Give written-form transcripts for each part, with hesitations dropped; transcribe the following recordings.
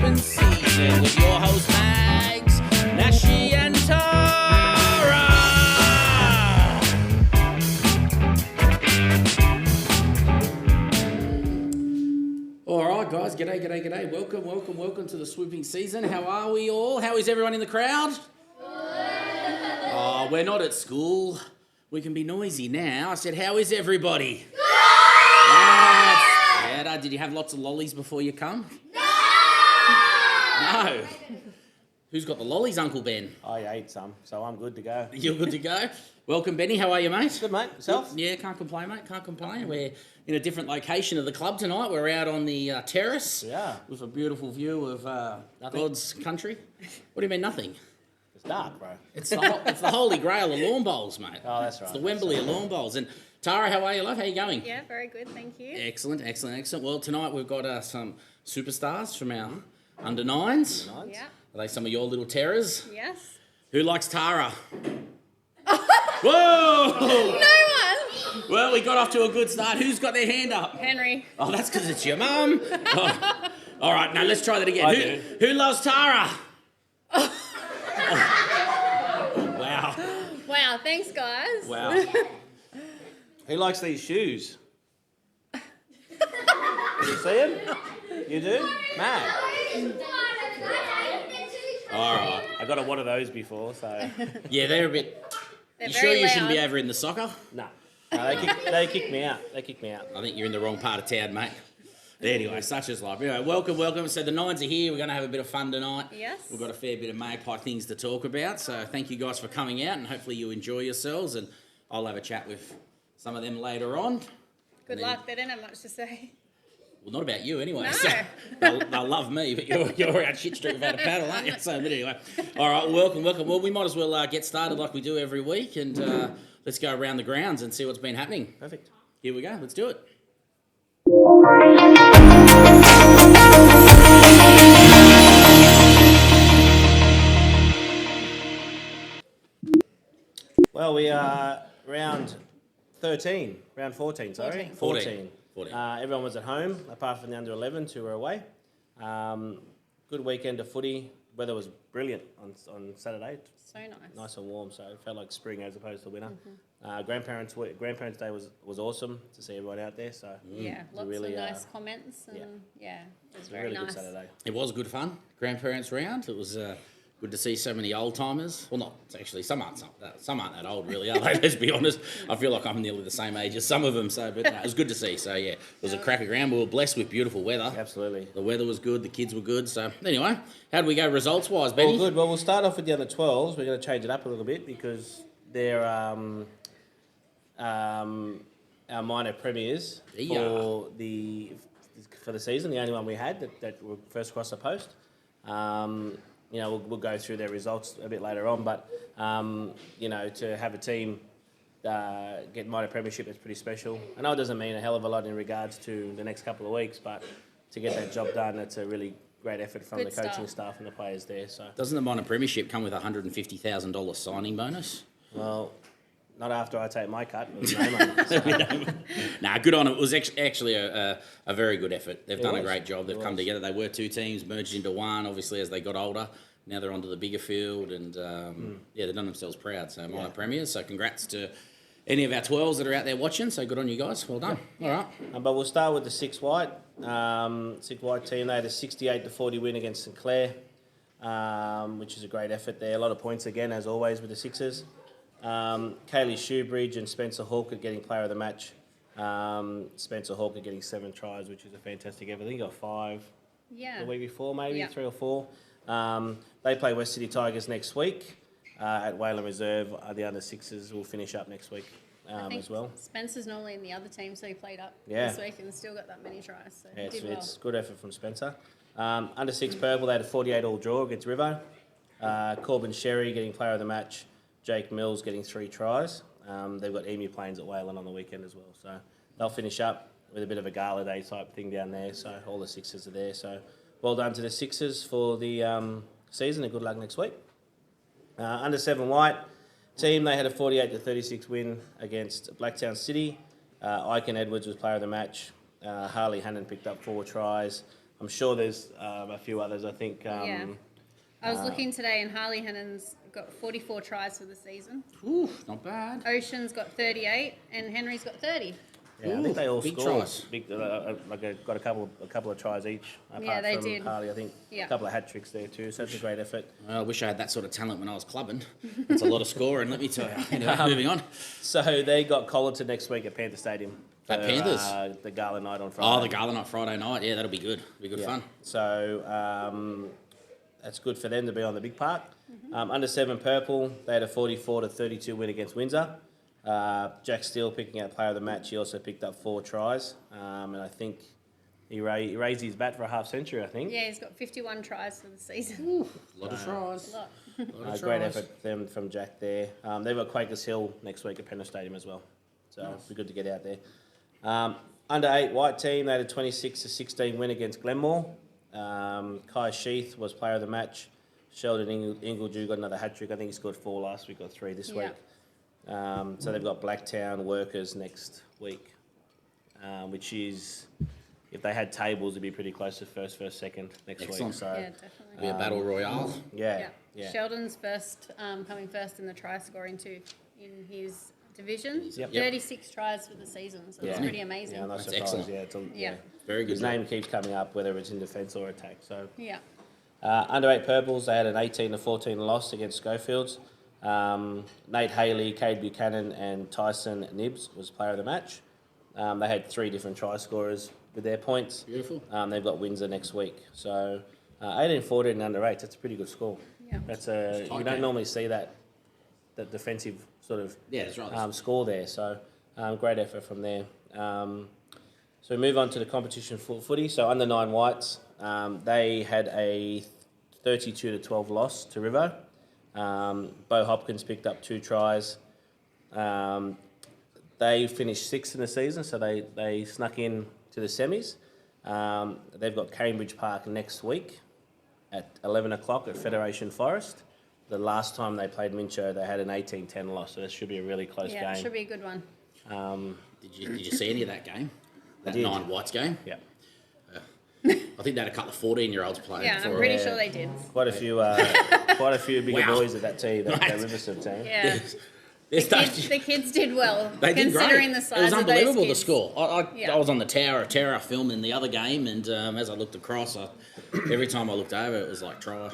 swoopn season with your host Mags, Nashi and Tara. All right, guys. G'day. Welcome to the swooping season. How are we all? How is everyone in the crowd? Oh, we're not at school. We can be noisy now. I said, how is everybody? Yeah, did you have lots of lollies before you come? No. Who's got the lollies, Uncle Ben? I ate some, so I'm good to go. You're good to go? Welcome, Benny. How are you, mate? Good, mate. Yourself? Yeah, can't complain, mate. Can't complain. We're in a different location of the club tonight. We're out on the terrace. Yeah. With a beautiful view of God's country. What do you mean, nothing? It's dark, bro. It's the holy grail of lawn bowls, mate. Oh, that's right. It's the Wembley of lawn bowls. And Tara, how are you, love? How you going? Yeah, very good, thank you. Excellent. Well, tonight we've got some superstars from our under nines. Yeah. Are they some of your little terrors? Yes. Who likes Tara? Whoa! No one! Well, we got off to a good start. Who's got their hand up? Henry. Oh, that's because it's your mum. Oh. All right, now let's try that again. I do. Who loves Tara? Oh. Wow. Wow, thanks, guys. Wow. Who likes these shoes? You see them? You do? Mag. All right. I got one of those before, so... Yeah, they're a bit... They're You very sure you loud. shouldn't be over in the soccer? No. They kicked me out. I think you're in the wrong part of town, mate. Anyway, such is life. Anyway, welcome. So the Nines are here. We're going to have a bit of fun tonight. Yes. We've got a fair bit of magpie things to talk about. So thank you guys for coming out, and hopefully you enjoy yourselves. And I'll have a chat with some of them later on. Good luck, they don't have much to say. Well, not about you anyway. No. So they'll love me, but you're out shit street without a paddle, aren't you? So, but anyway. All right, welcome. Well, we might as well get started like we do every week, and let's go around the grounds and see what's been happening. Perfect. Here we go. Let's do it. Well, we are round 14, sorry. 14. Everyone was at home, apart from the under 11s who were away. Good weekend of footy. Weather was brilliant on Saturday. So nice. Nice and warm, so it felt like spring as opposed to winter. Grandparents Day was awesome to see everyone out there. So Yeah, lots really, of nice comments and yeah, it was very really nice. good Saturday. It was good fun. Grandparents round. It was good to see so many old timers. Well, not actually. Some aren't that old, really, are they? Let's be honest. I feel like I'm nearly the same age as some of them. So, but it was good to see. So yeah, it was a cracker ground. We were blessed with beautiful weather. Absolutely. The weather was good. The kids were good. So anyway, how did we go results wise, Benny? Well, good. Well, we'll start off with the under 12s. We're going to change it up a little bit because they're our minor premiers for the season. The only one we had that were first across the post. We'll go through their results a bit later on, but to have a team get minor premiership is pretty special. I know it doesn't mean a hell of a lot in regards to the next couple of weeks, but to get that job done, it's a really great effort from Good the coaching start. staff and the players there. So Doesn't the minor premiership come with a $150,000 signing bonus? well. Not after I take my cut. But no, mate. Nah, good on it. It was actually a very good effort. They've done a was. great job. They've come together. They were two teams, merged into one, obviously, as they got older. Now they're onto the bigger field, and they've done themselves proud. So, minor premiers. So, congrats to any of our 12s that are out there watching. So, good on you guys. Well done. All right. But we'll start with the six white team. They had a 68-40 win against St Clair, which is a great effort there. A lot of points again, as always, with the Sixers. Kaylee Shoebridge and Spencer Hawker getting player of the match. Spencer Hawker getting 7 tries, which is a fantastic effort. I think he got 5 the week before, maybe 3 or 4. They play West City Tigers next week at Wayland Reserve. The under 6s will finish up next week as well. Spencer's normally in the other team, so he played up Yeah. this week and still got that many tries. So Yeah, did well. it's good effort from Spencer. Under 6 purple, they had a 48-all draw against Rivo. Corbin Sherry getting player of the match. Jake Mills getting 3 tries. They've got Emu Plains at Wayland on the weekend as well. So they'll finish up with a bit of a gala day type thing down there. So all the Sixers are there. So well done to the Sixers for the season and good luck next week. Under 7 white team, they had a 48-36 win against Blacktown City. Icon Edwards was player of the match. Harley Hannon picked up 4 tries. I'm sure there's a few others. I think. Yeah. I was looking today, and Harley Hennon's got 44 tries for the season. Ooh, not bad. Ocean's got 38, and Henry's got 30. Yeah, I think they all big scored. tries. Big, got a couple of tries each. Yeah, they from did. Harley, I think Yeah. a couple of hat tricks there too. So it's a great effort. I wish I had that sort of talent when I was clubbing. That's a lot of scoring, let me tell you. Anyway, moving on. So they got Collerton next week at Panther Stadium. At for, Panthers? The gala night on Friday. Oh, the gala night Friday night. Yeah, that'll be good. Be good fun. So that's good for them to be on the big park. Under 7 purple, they had a 44-32 win against Windsor. Jack Steele picking out player of the match. He also picked up 4 tries, and I think he raised his bat for a half century. I think. Yeah, he's got 51 tries for the season. A lot of tries. A lot. Lot of Great tries. effort from Jack there. They've got Quakers Hill next week at Penrith Stadium as well, so it'll be good to get out there. Under 8 white team, they had a 26-16 win against Glenmore. Kai Sheath was player of the match. Sheldon Ingledew got another hat trick. I think he scored 4 last week, got 3 this week. So they've got Blacktown Workers next week, which is, if they had tables, it'd be pretty close to first, second next Excellent. week. So Yeah, definitely. Be a battle royale. yeah. Sheldon's coming first in the try scoring too in his division. Yep. 36 tries for the season, so it's pretty amazing. Yeah, no That's surprise. excellent. Yeah, Yeah. Very good. His name keeps coming up, whether it's in defence or attack. So Yeah. under 8 purples, they had an 18-14 loss against Schofields. Nate Haley, Cade Buchanan, and Tyson Nibbs was player of the match. They had 3 different try scorers with their points. Beautiful. They've got Windsor next week. So 18-14 and under 8, that's a pretty good score. Yeah. That's It's you tight don't game. normally see that defensive sort of Yeah, that's right. score there. So great effort from there. So we move on to the competition footy. So under 9 whites, they had a 32-12 loss to Rivo. Bo Hopkins picked up 2 tries. They finished 6th in the season, so they snuck in to the semis. They've got Cambridge Park next week at 11 o'clock at Federation Forest. The last time they played Mincho, they had an 18-10 loss, so this should be a really close Yeah, it game. should be a good one. Did you see any of that game? That did. 9 whites game? Yeah, I think they had a couple of 14-year-olds playing. Yeah, I'm for pretty it. sure they did. quite a few bigger Wow. boys at that team, that Right. Riverstone team. Yeah. They're The kids did well, They did considering great. the size It was of those unbelievable, the kids. score. I Yeah. was on the Tower of Terror filming the other game, and as I looked across, every time I looked over, it was like try.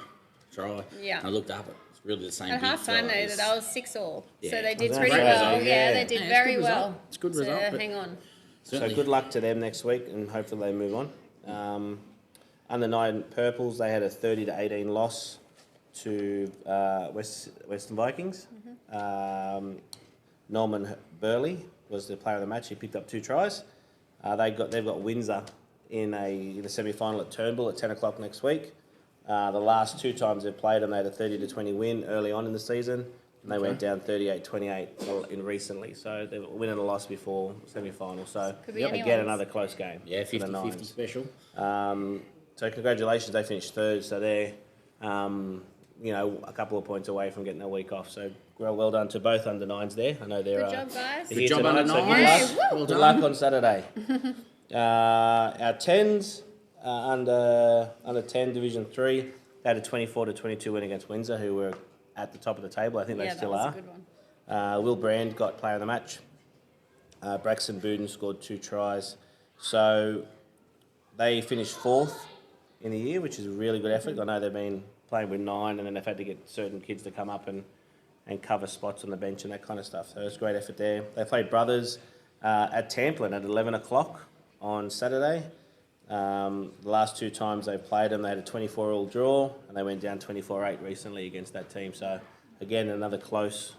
Yeah. And I looked up, it's really the same. At big half time fella. though, that I was 6-all. Yeah. So they did Oh, pretty great well. result, Yeah, yeah. they did Yeah, it's very a good result. well. It's a good So result, but- hang on. Certainly. So good luck to them next week, and hopefully they move on. Under 9 purples, they had a 30-18 loss to Western Vikings. Norman Burley was the player of the match. He picked up 2 tries. They've got Windsor in the semi-final at Turnbull at 10 o'clock next week. The last 2 times they've played them, they had a 30-20 win early on in the season, and they went down 38-28 in recently. So they've win and a loss before semi-final. So Could be again, anyone's. another close game. Yeah, for the 50-50 Nines. special. So congratulations, they finished 3rd. So they're a couple of points away from getting a week off. So well done to both under 9s there. I know they're Good job, guys. here Good job, tonight, under so nines. good Hey, luck. woo. Well Good done. luck on Saturday. Our 10s under 10 Division 3, they had a 24-22 win against Windsor, who were at the top of the table. I think Yeah, they that still was are. a good one. Will Brand got player of the match. Braxton Buden scored 2 tries. So they finished 4th in the year, which is a really good effort. I know they've been playing with 9, and then they've had to get certain kids to come up and cover spots on the bench and that kind of stuff. So it's a great effort there. They played Brothers at Tamplin at 11 o'clock on Saturday. The last 2 times they've played them, they had a 24-all draw, and they went down 24-8 recently against that team. So again, another close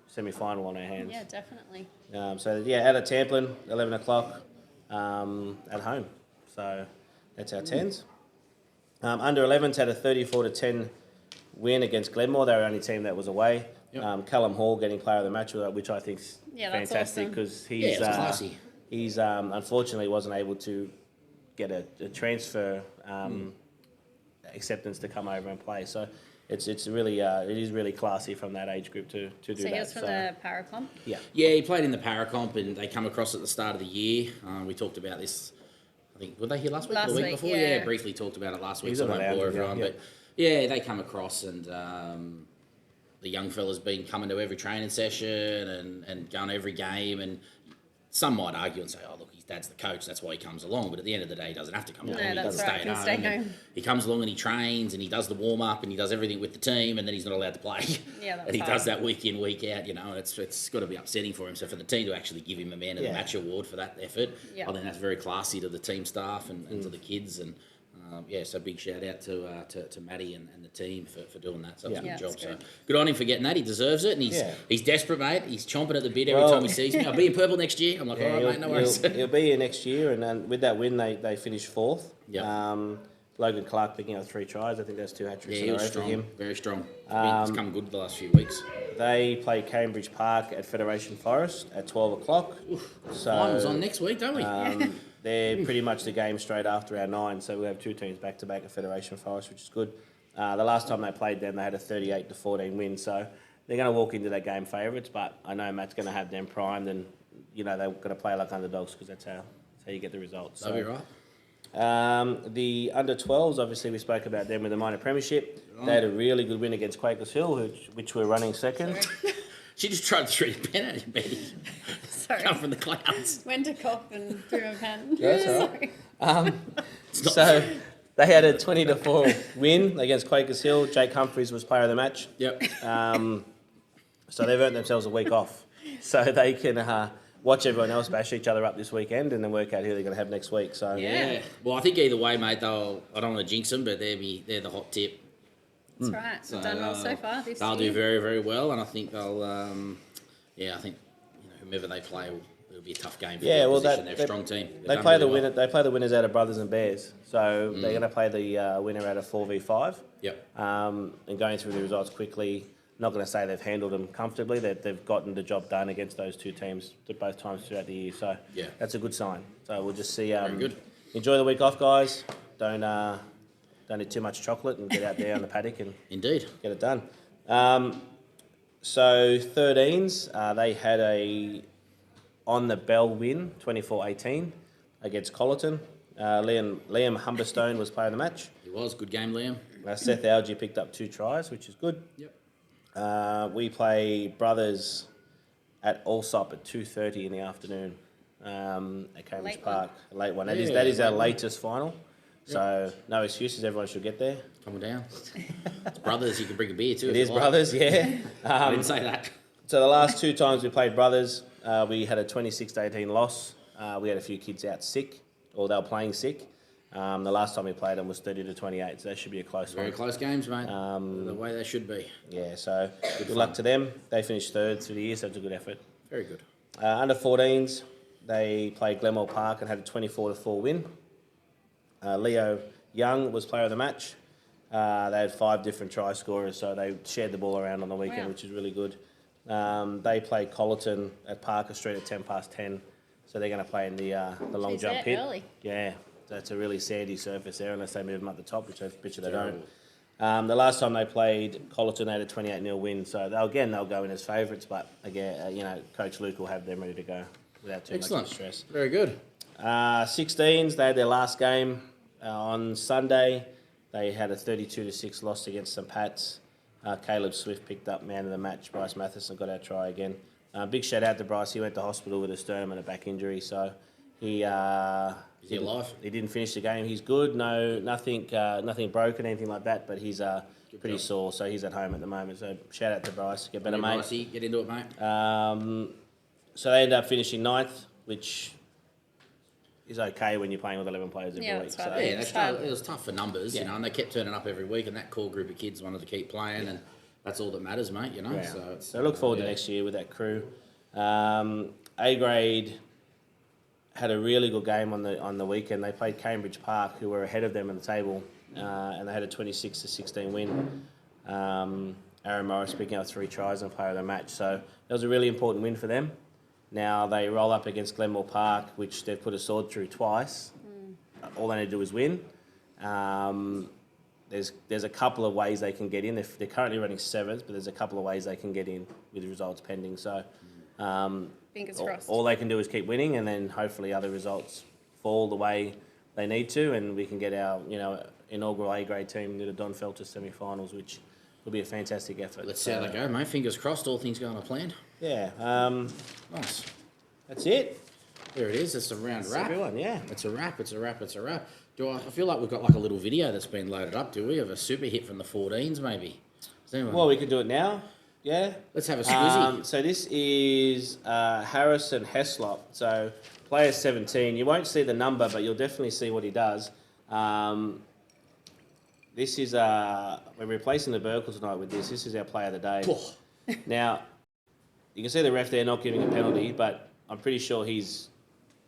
semi-final on our hands. Yeah, definitely. Out of Tamplin, 11 o'clock at home. So that's our 10s. Under 11s had a 34-10 win against Glenmore. They were the only team that was away. Yep. Callum Hall getting player of the match, which I think is Yeah, that's fantastic awesome. because Yeah, it's classy. he's unfortunately wasn't able to get a transfer acceptance to come over and play. So it's really it is really classy from that age group to do So that. he was from the Paracomp. yeah. Yeah, he played in the Paracomp, and they come across at the start of the year. We talked about this, I think, were they here last week or Last the week week, before? yeah. Briefly talked about it last week, He's so I on the won't bore lounge, yeah, everyone. yeah. But yeah, they come across and the young fella's been coming to every training session and going to every game. And some might argue and say, oh, look, his dad's the coach, that's why he comes along. But at the end of the day, he doesn't have to come along. He that's doesn't right, stay he'll at stay home. And home. he comes along and he trains and he does the warm-up and he does everything with the team, and then he's not allowed to play. Yeah, that's and he hard. does that week in, week out, you know, and it's got to be upsetting for him. So for the team to actually give him a man of the Yeah. match award for that effort, Yeah. I think that's very classy to the team staff and to the kids. And so big shout out to Matty and the team for doing that. So it's a Yeah. good job. it's So good. good on him for getting that. He deserves it, and Yeah. he's desperate, mate. He's chomping at the bit every Well- time he sees me. I'll be in purple next year. I'm like, all right, mate, no worries. He'll be here next year, and then with that win, they finished fourth. Yep. Logan Clark picking up 3 tries. I think that's 2 hat-tricks Yeah, in he a was row for strong, him. very strong. He's come good the last few weeks. They play Cambridge Park at Federation Forest at 12 o'clock. Finals on next week, don't we? They're pretty much the game straight after our 9, so we have 2 teams back-to-back at Federation Forest, which is good. The last time they played them, they had a 38-14 win, so they're going to walk into that game favourites, but I know Matt's going to have them primed, and, you know, they're going to play like underdogs because that's how you get the results. That'll be right. The under-12s, obviously we spoke about them with the minor premiership. They had a really good win against Quakers Hill, which we're running second. She just tried to throw a pen at him, Betty. Sorry. Come from the clouds. Went to cop and threw a pen. That's all right. Sorry. So they had a 20-4 win against Quakers Hill. Jake Humphries was player of the match. Yep. So they've earned themselves a week off. So they can watch everyone else bash each other up this weekend and then work out who they're going to have next week. So Yeah. Well, I think either way, mate, I don't want to jinx them, but they're the hot tip. That's right. We've done well so far this They'll year. do very, very well, and I think they'll, I think whomever they play, it'll be a tough game for Yeah, the well, opposition. that- They're a strong team. They've They done play really the well. winner. They play the winners out of Brothers and Bears. So they're going to play the winner out of 4v5. Yep. And going through the results quickly, not going to say they've handled them comfortably. They've gotten the job done against those 2 teams both times throughout the year. So Yeah. that's a good sign. So we'll just see. Very good. Enjoy the week off, guys. Don't eat too much chocolate and get out there on the paddock and Indeed. get it done. So 13s, they had a on the bell win, 24-18 against Colleton. Liam Humberstone was player of the match. It was good game, Liam. Seth Algie picked up 2 tries, which is good. Yep. We play Brothers at Allsop at 2:30 in the afternoon at Cambridge Late Park. A late one. That is Yeah, our late one. latest final. So no excuses. Everyone should get there. Coming down. It's brothers, you can bring a beer too. It if you is like. Brothers, yeah. I didn't say that. So the last 2 times we played Brothers, we had a 26-18 loss. We had a few kids out sick, or they were playing sick. The last time we played them was 30-28, so that should be a close Very one. close games, mate. The way they should be. Yeah, so good luck to them. They finished 3rd through the year, so it's a good effort. Very good. Under 14s, they played Glenmore Park and had a 24-4 win. Leo Young was player of the match. They had 5 different try scorers, so they shared the ball around on the weekend, Wow. which is really good. They played Colleton at Parker Street at 10:10, so they're going to play in the long Geez, jump they're pit. early. Yeah, so it's a really sandy surface there, unless they move them up the top, which I bet you they Terrible. don't. The last time they played Colleton, they had a 28-0 win, so they'll go in as favourites, but again, Coach Luke will have them ready to go without too Excellent. much stress. Very good. 16s, they had their last game on Sunday. They had a 32-6 loss against St Pat's. Caleb Swift picked up man of the match. Bryce Matheson got our try again. Big shout out to Bryce. He went to hospital with a sternum and a back injury, so he Is he alive? He didn't finish the game. He's good. Nothing broken, anything like that. But he's pretty job. sore, so he's at home at the moment. So shout out to Bryce. Get better, Hey, mate. Ricey, get into it, mate. So they ended up finishing 9th, which is okay when you're playing with 11 players every Yeah, week. that's So right. Yeah, It's it was tough for numbers, Yeah. and they kept turning up every week, and that core group of kids wanted to keep playing, and that's all that matters, mate, Yeah. So, So I look forward to next year with that crew. A grade had a really good game on the weekend. They played Cambridge Park, who were ahead of them in the table, and they had a 26-16 win. Aaron Morris picking up 3 tries and player of the match. So that was a really important win for them. Now they roll up against Glenmore Park, which they've put a sword through twice. All they need to do is win. There's a couple of ways they can get in. They're currently running 7th, but there's a couple of ways they can get in with results pending. So Fingers crossed. all they can do is keep winning, and then hopefully other results fall the way they need to, and we can get our inaugural A-grade team to the Don Felter semi-finals, which will be a fantastic effort. Let's see how they go, mate. Fingers crossed, all things going to plan. Yeah. Nice. That's it. There it is. It's a round wrap. Everyone, yeah. It's a wrap. It's a wrap. It's a wrap. I feel like we've got like a little video that's been loaded up, do we, of a super hit from the 14s, maybe? Well, we can do it now. Yeah. Let's have a squizzy. So this is Harrison Heslop. So player 17. You won't see the number, but you'll definitely see what he does. This is we're replacing the Burkle tonight with this. This is our player of the day. Now, you can see the ref there not giving a penalty, but I'm pretty sure he's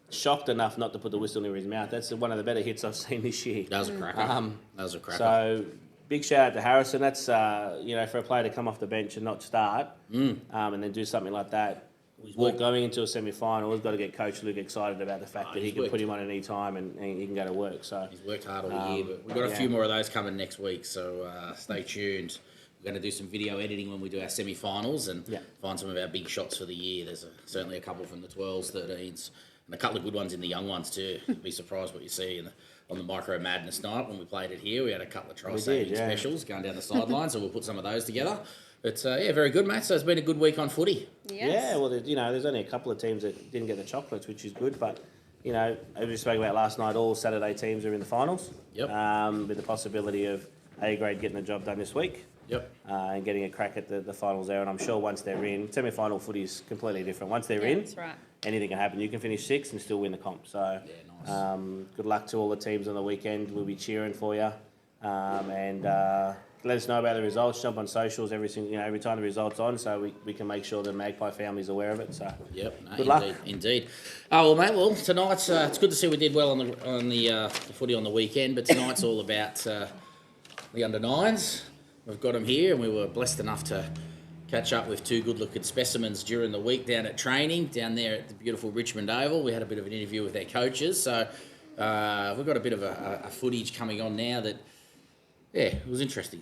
shocked enough not to put the whistle near his mouth. That's one of the better hits I've seen this year. That was a cracker. That was a cracker. So big shout out to Harrison. That's for a player to come off the bench and not start, and then do something like that. Going into a semi-final, we've got to get Coach Luke excited about the fact that he can put him on at any time and he can go to work. So he's worked hard all year, but we've got a few more of those coming next week. So stay tuned. We're going to do some video editing when we do our semi-finals and find some of our big shots for the year. There's certainly a couple from the 12s, 13s, and a couple of good ones in the young ones too. Be surprised what you see on the Micro Madness night when we played it here. We had a couple of try-saving specials going down the sideline, so we'll put some of those together. But very good, mate. So it's been a good week on footy. Yes. Yeah, well, there's only a couple of teams that didn't get the chocolates, which is good. But as we spoke about last night, all Saturday teams are in the finals. Yep. With the possibility of A-grade getting the job done this week. Yep. And getting a crack at the finals there. And I'm sure once they're in, semi-final footy is completely different. Once they're in, that's right. Anything can happen. You can finish 6th and still win the comp. So nice. Good luck to all the teams on the weekend. We'll be cheering for you. And let us know about the results. Jump on socials every time the results on, so we can make sure the Magpie family's aware of it. So good luck. Indeed. Oh well, mate. Well, tonight's it's good to see we did well on the footy on the weekend, but tonight's all about the under 9s. We've got them here, and we were blessed enough to catch up with two good-looking specimens during the week down at training, down there at the beautiful Richmond Oval. We had a bit of an interview with their coaches, so we've got a bit of a footage coming on now that, it was interesting.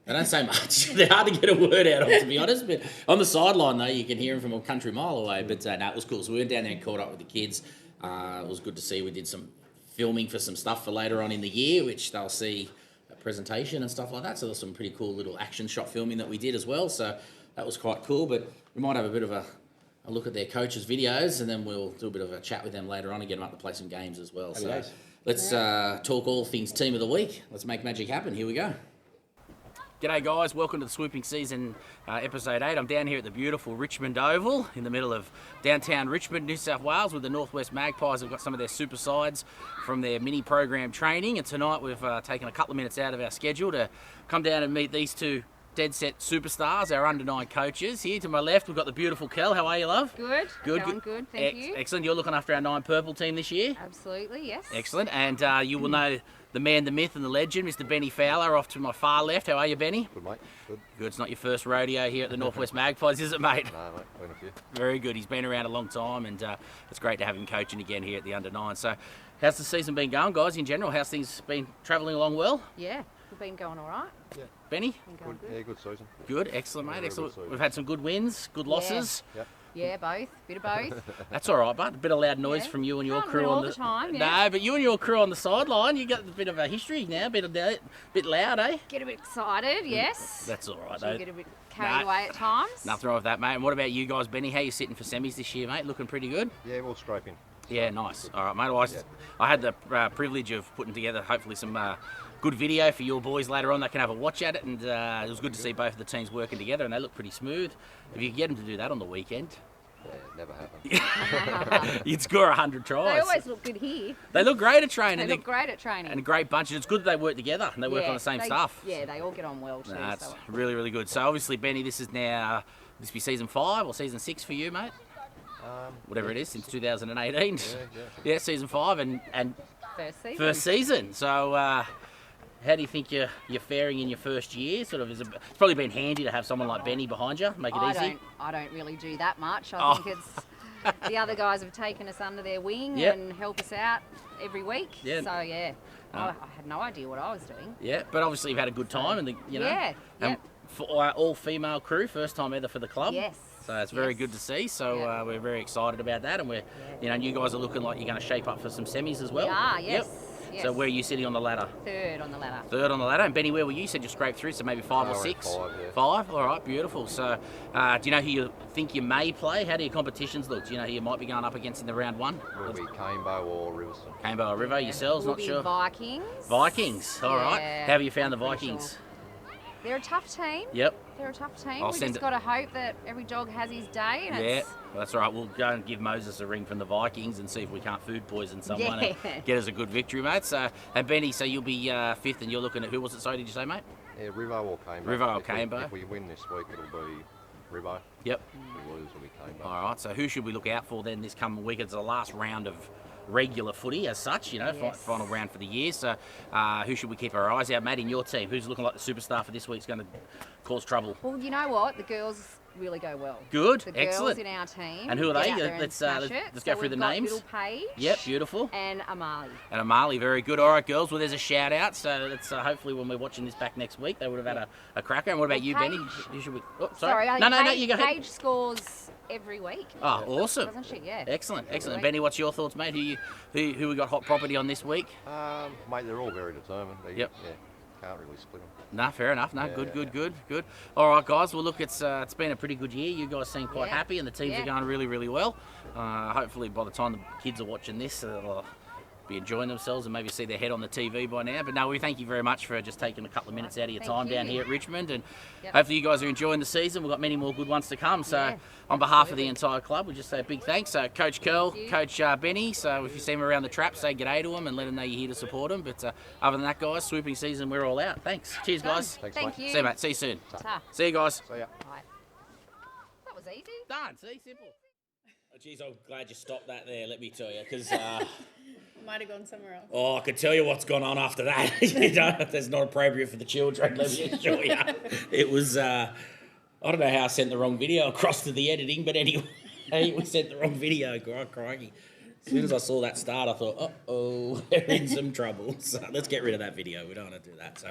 They don't say much. They're hard to get a word out of, to be honest. But on the sideline, though, you can hear them from a country mile away. But no, it was cool. So we went down there and caught up with the kids. It was good to see. We did some filming for some stuff for later on in the year, which they'll see a presentation and stuff like that. So there's some pretty cool little action shot filming that we did as well. So that was quite cool. But we might have a bit of a look at their coaches' videos, and then we'll do a bit of a chat with them later on and get them up to play some games as well. So let's talk all things team of the week. Let's make magic happen. Here we go. G'day guys, welcome to the Swooping Season episode 8. I'm down here at the beautiful Richmond Oval in the middle of downtown Richmond, New South Wales with the Northwest Magpies. We've got some of their super sides from their mini program training, and tonight we've taken a couple of minutes out of our schedule to come down and meet these two dead set superstars, our under 9 coaches. Here to my left we've got the beautiful Kel. How are you, love? Good. Going good, thank you. Excellent. You're looking after our 9 purple team this year? Absolutely, yes. Excellent. And you will know the man, the myth and the legend, Mr. Benny Fowler, off to my far left. How are you, Benny? Good, mate. Good. Good. It's not your first rodeo here at the Northwest Magpies, is it, mate? No, mate. Been a few. Very good. He's been around a long time, and it's great to have him coaching again here at the under 9. So how's the season been going, guys, in general? How's things been travelling along well? Yeah, we've been going all right. Yeah. Benny? Been going good. Yeah, good season. Good. Excellent, mate. Yeah, Excellent. good season. We've had some good wins, good losses. Yep. Yeah, both. Bit of both. That's all right, but a bit of loud noise Yeah. from you and your Can't crew win on all the time, yeah. No, but you and your crew on the sideline, you got a bit of a history now, bit loud, eh? Get a bit excited, yes. That's all right, Do though. get a bit carried away at times. Nothing wrong with that, mate. And what about you guys, Benny? How you sitting for semis this year, mate? Looking pretty good? Yeah, we'll scraping. Yeah, nice. All right, mate. I had the privilege of putting together hopefully some good video for your boys later on. They can have a watch at it, and it was good to see both of the teams working together, and they look pretty smooth. If you could get them to do that on the weekend, Yeah, never happened. you'd score 100 tries. They always look good here. They look great at training. They look great at training. And a great bunch. And it's good that they work together and they work on the same stuff. Yeah, they all get on well too. That's so. really, really good. So obviously, Benny, this is now, this be season 5 or season 6 for you, mate? Whatever it is, since 2018. Yeah, season 5 and First season. So how do you think you're faring in your first year? Sort of, it's probably been handy to have someone like Benny behind you, make it easy. I don't really do that much. I think it's the other guys have taken us under their wing and help us out every week. Yeah. So yeah, I had no idea what I was doing. Yeah, but obviously you've had a good time, and Yeah. For our all-female crew, first time ever for the club. Yes. So it's very good to see. So we're very excited about that, and we're, you guys are looking like you're going to shape up for some semis as well. We are, yes. Yes. So where are you sitting on the ladder? Third on the ladder. Third on the ladder. And Benny, where were you? Said you scraped through, so maybe 5 or Around 6? 5, yeah. 5? All right, beautiful. So do you know who you think you may play? How do your competitions look? Do you know who you might be going up against in the round 1? Will it be Cambo or Riverstone? Cambo or River, yourselves, Will not be sure? Vikings. Vikings, all right. Yeah, How have you found the pretty Vikings? sure. They're a tough team. Yep. They're a tough team. I'll We send just it- got to hope that every dog has his day. And Yeah, it's, well, that's all right. We'll go and give Moses a ring from the Vikings and see if we can't food poison someone Yeah. and get us a good victory, mate. So, and Benny, so you'll be 5th and you're looking at, who was it, so did you say, mate? Yeah, River or Cambo. River or If we- Cambo. If we win this week, it'll be River. Yep. If we lose, it'll be Cambo. All right, so who should we look out for then this coming week? It's the last round of regular footy as such, you know, Yes. final round for the year. So who should we keep our eyes out, mate, in your team? Who's looking like the superstar for this week's going to cause trouble? well, you know what? The girls really go well. Good, The excellent. girls in our team. And who are get they? out there and Let's, smash let's- it. let's go So through the we've got names. Little Paige. Yep, beautiful. And Amali. And Amali, very good. All right, girls. Well, there's a shout out. So that's hopefully when we're watching this back next week, they would have had a cracker. And what about you, Benny? Paige- You should. Oh, Sorry, sorry. I No, think no, Paige, you go ahead. Paige scores every week. Oh, awesome. Doesn't she? Yeah. Excellent, excellent. week. Benny, what's your thoughts, mate? Who we got hot property on this week? Mate, they're all very determined. Yep. Yeah, can't really split them. No, fair enough. No, Yeah, good. All right, guys. Well, look, it's been a pretty good year. You guys seem quite Yeah. happy, and the teams Yeah. are going really, really well. Hopefully, by the time the kids are watching this, they'll be enjoying themselves and maybe see their head on the TV by now. But no, we thank you very much for just taking a couple of minutes out of your Thank time down you. here at Richmond, and Yep. hopefully you guys are enjoying the season. We've got many more good ones to come. So, Yeah, on behalf of the absolutely. entire club, we just say a big thanks. So, Coach Curl, Thank you. Coach Benny. So, if you see them around the trap, say g'day to them and let them know you're here to support them. But other than that, guys, swooping season, we're all out. Thanks. Cheers, guys. Thanks, Thank mate. you. See you, mate. See you soon. Ta. See you guys. See ya. Right. That was easy. Done. See, simple. Geez, I'm glad you stopped that there. Let me tell you, because Might have gone somewhere else. I could tell you what's gone on after that. You know, that's not appropriate for the children. Let me assure you, it was. I don't know how I sent the wrong video across to the editing, but anyway, we sent the wrong video. Crikey. As soon as I saw that start, I thought, uh-oh, we're in some trouble. So let's get rid of that video. We don't want to do that. So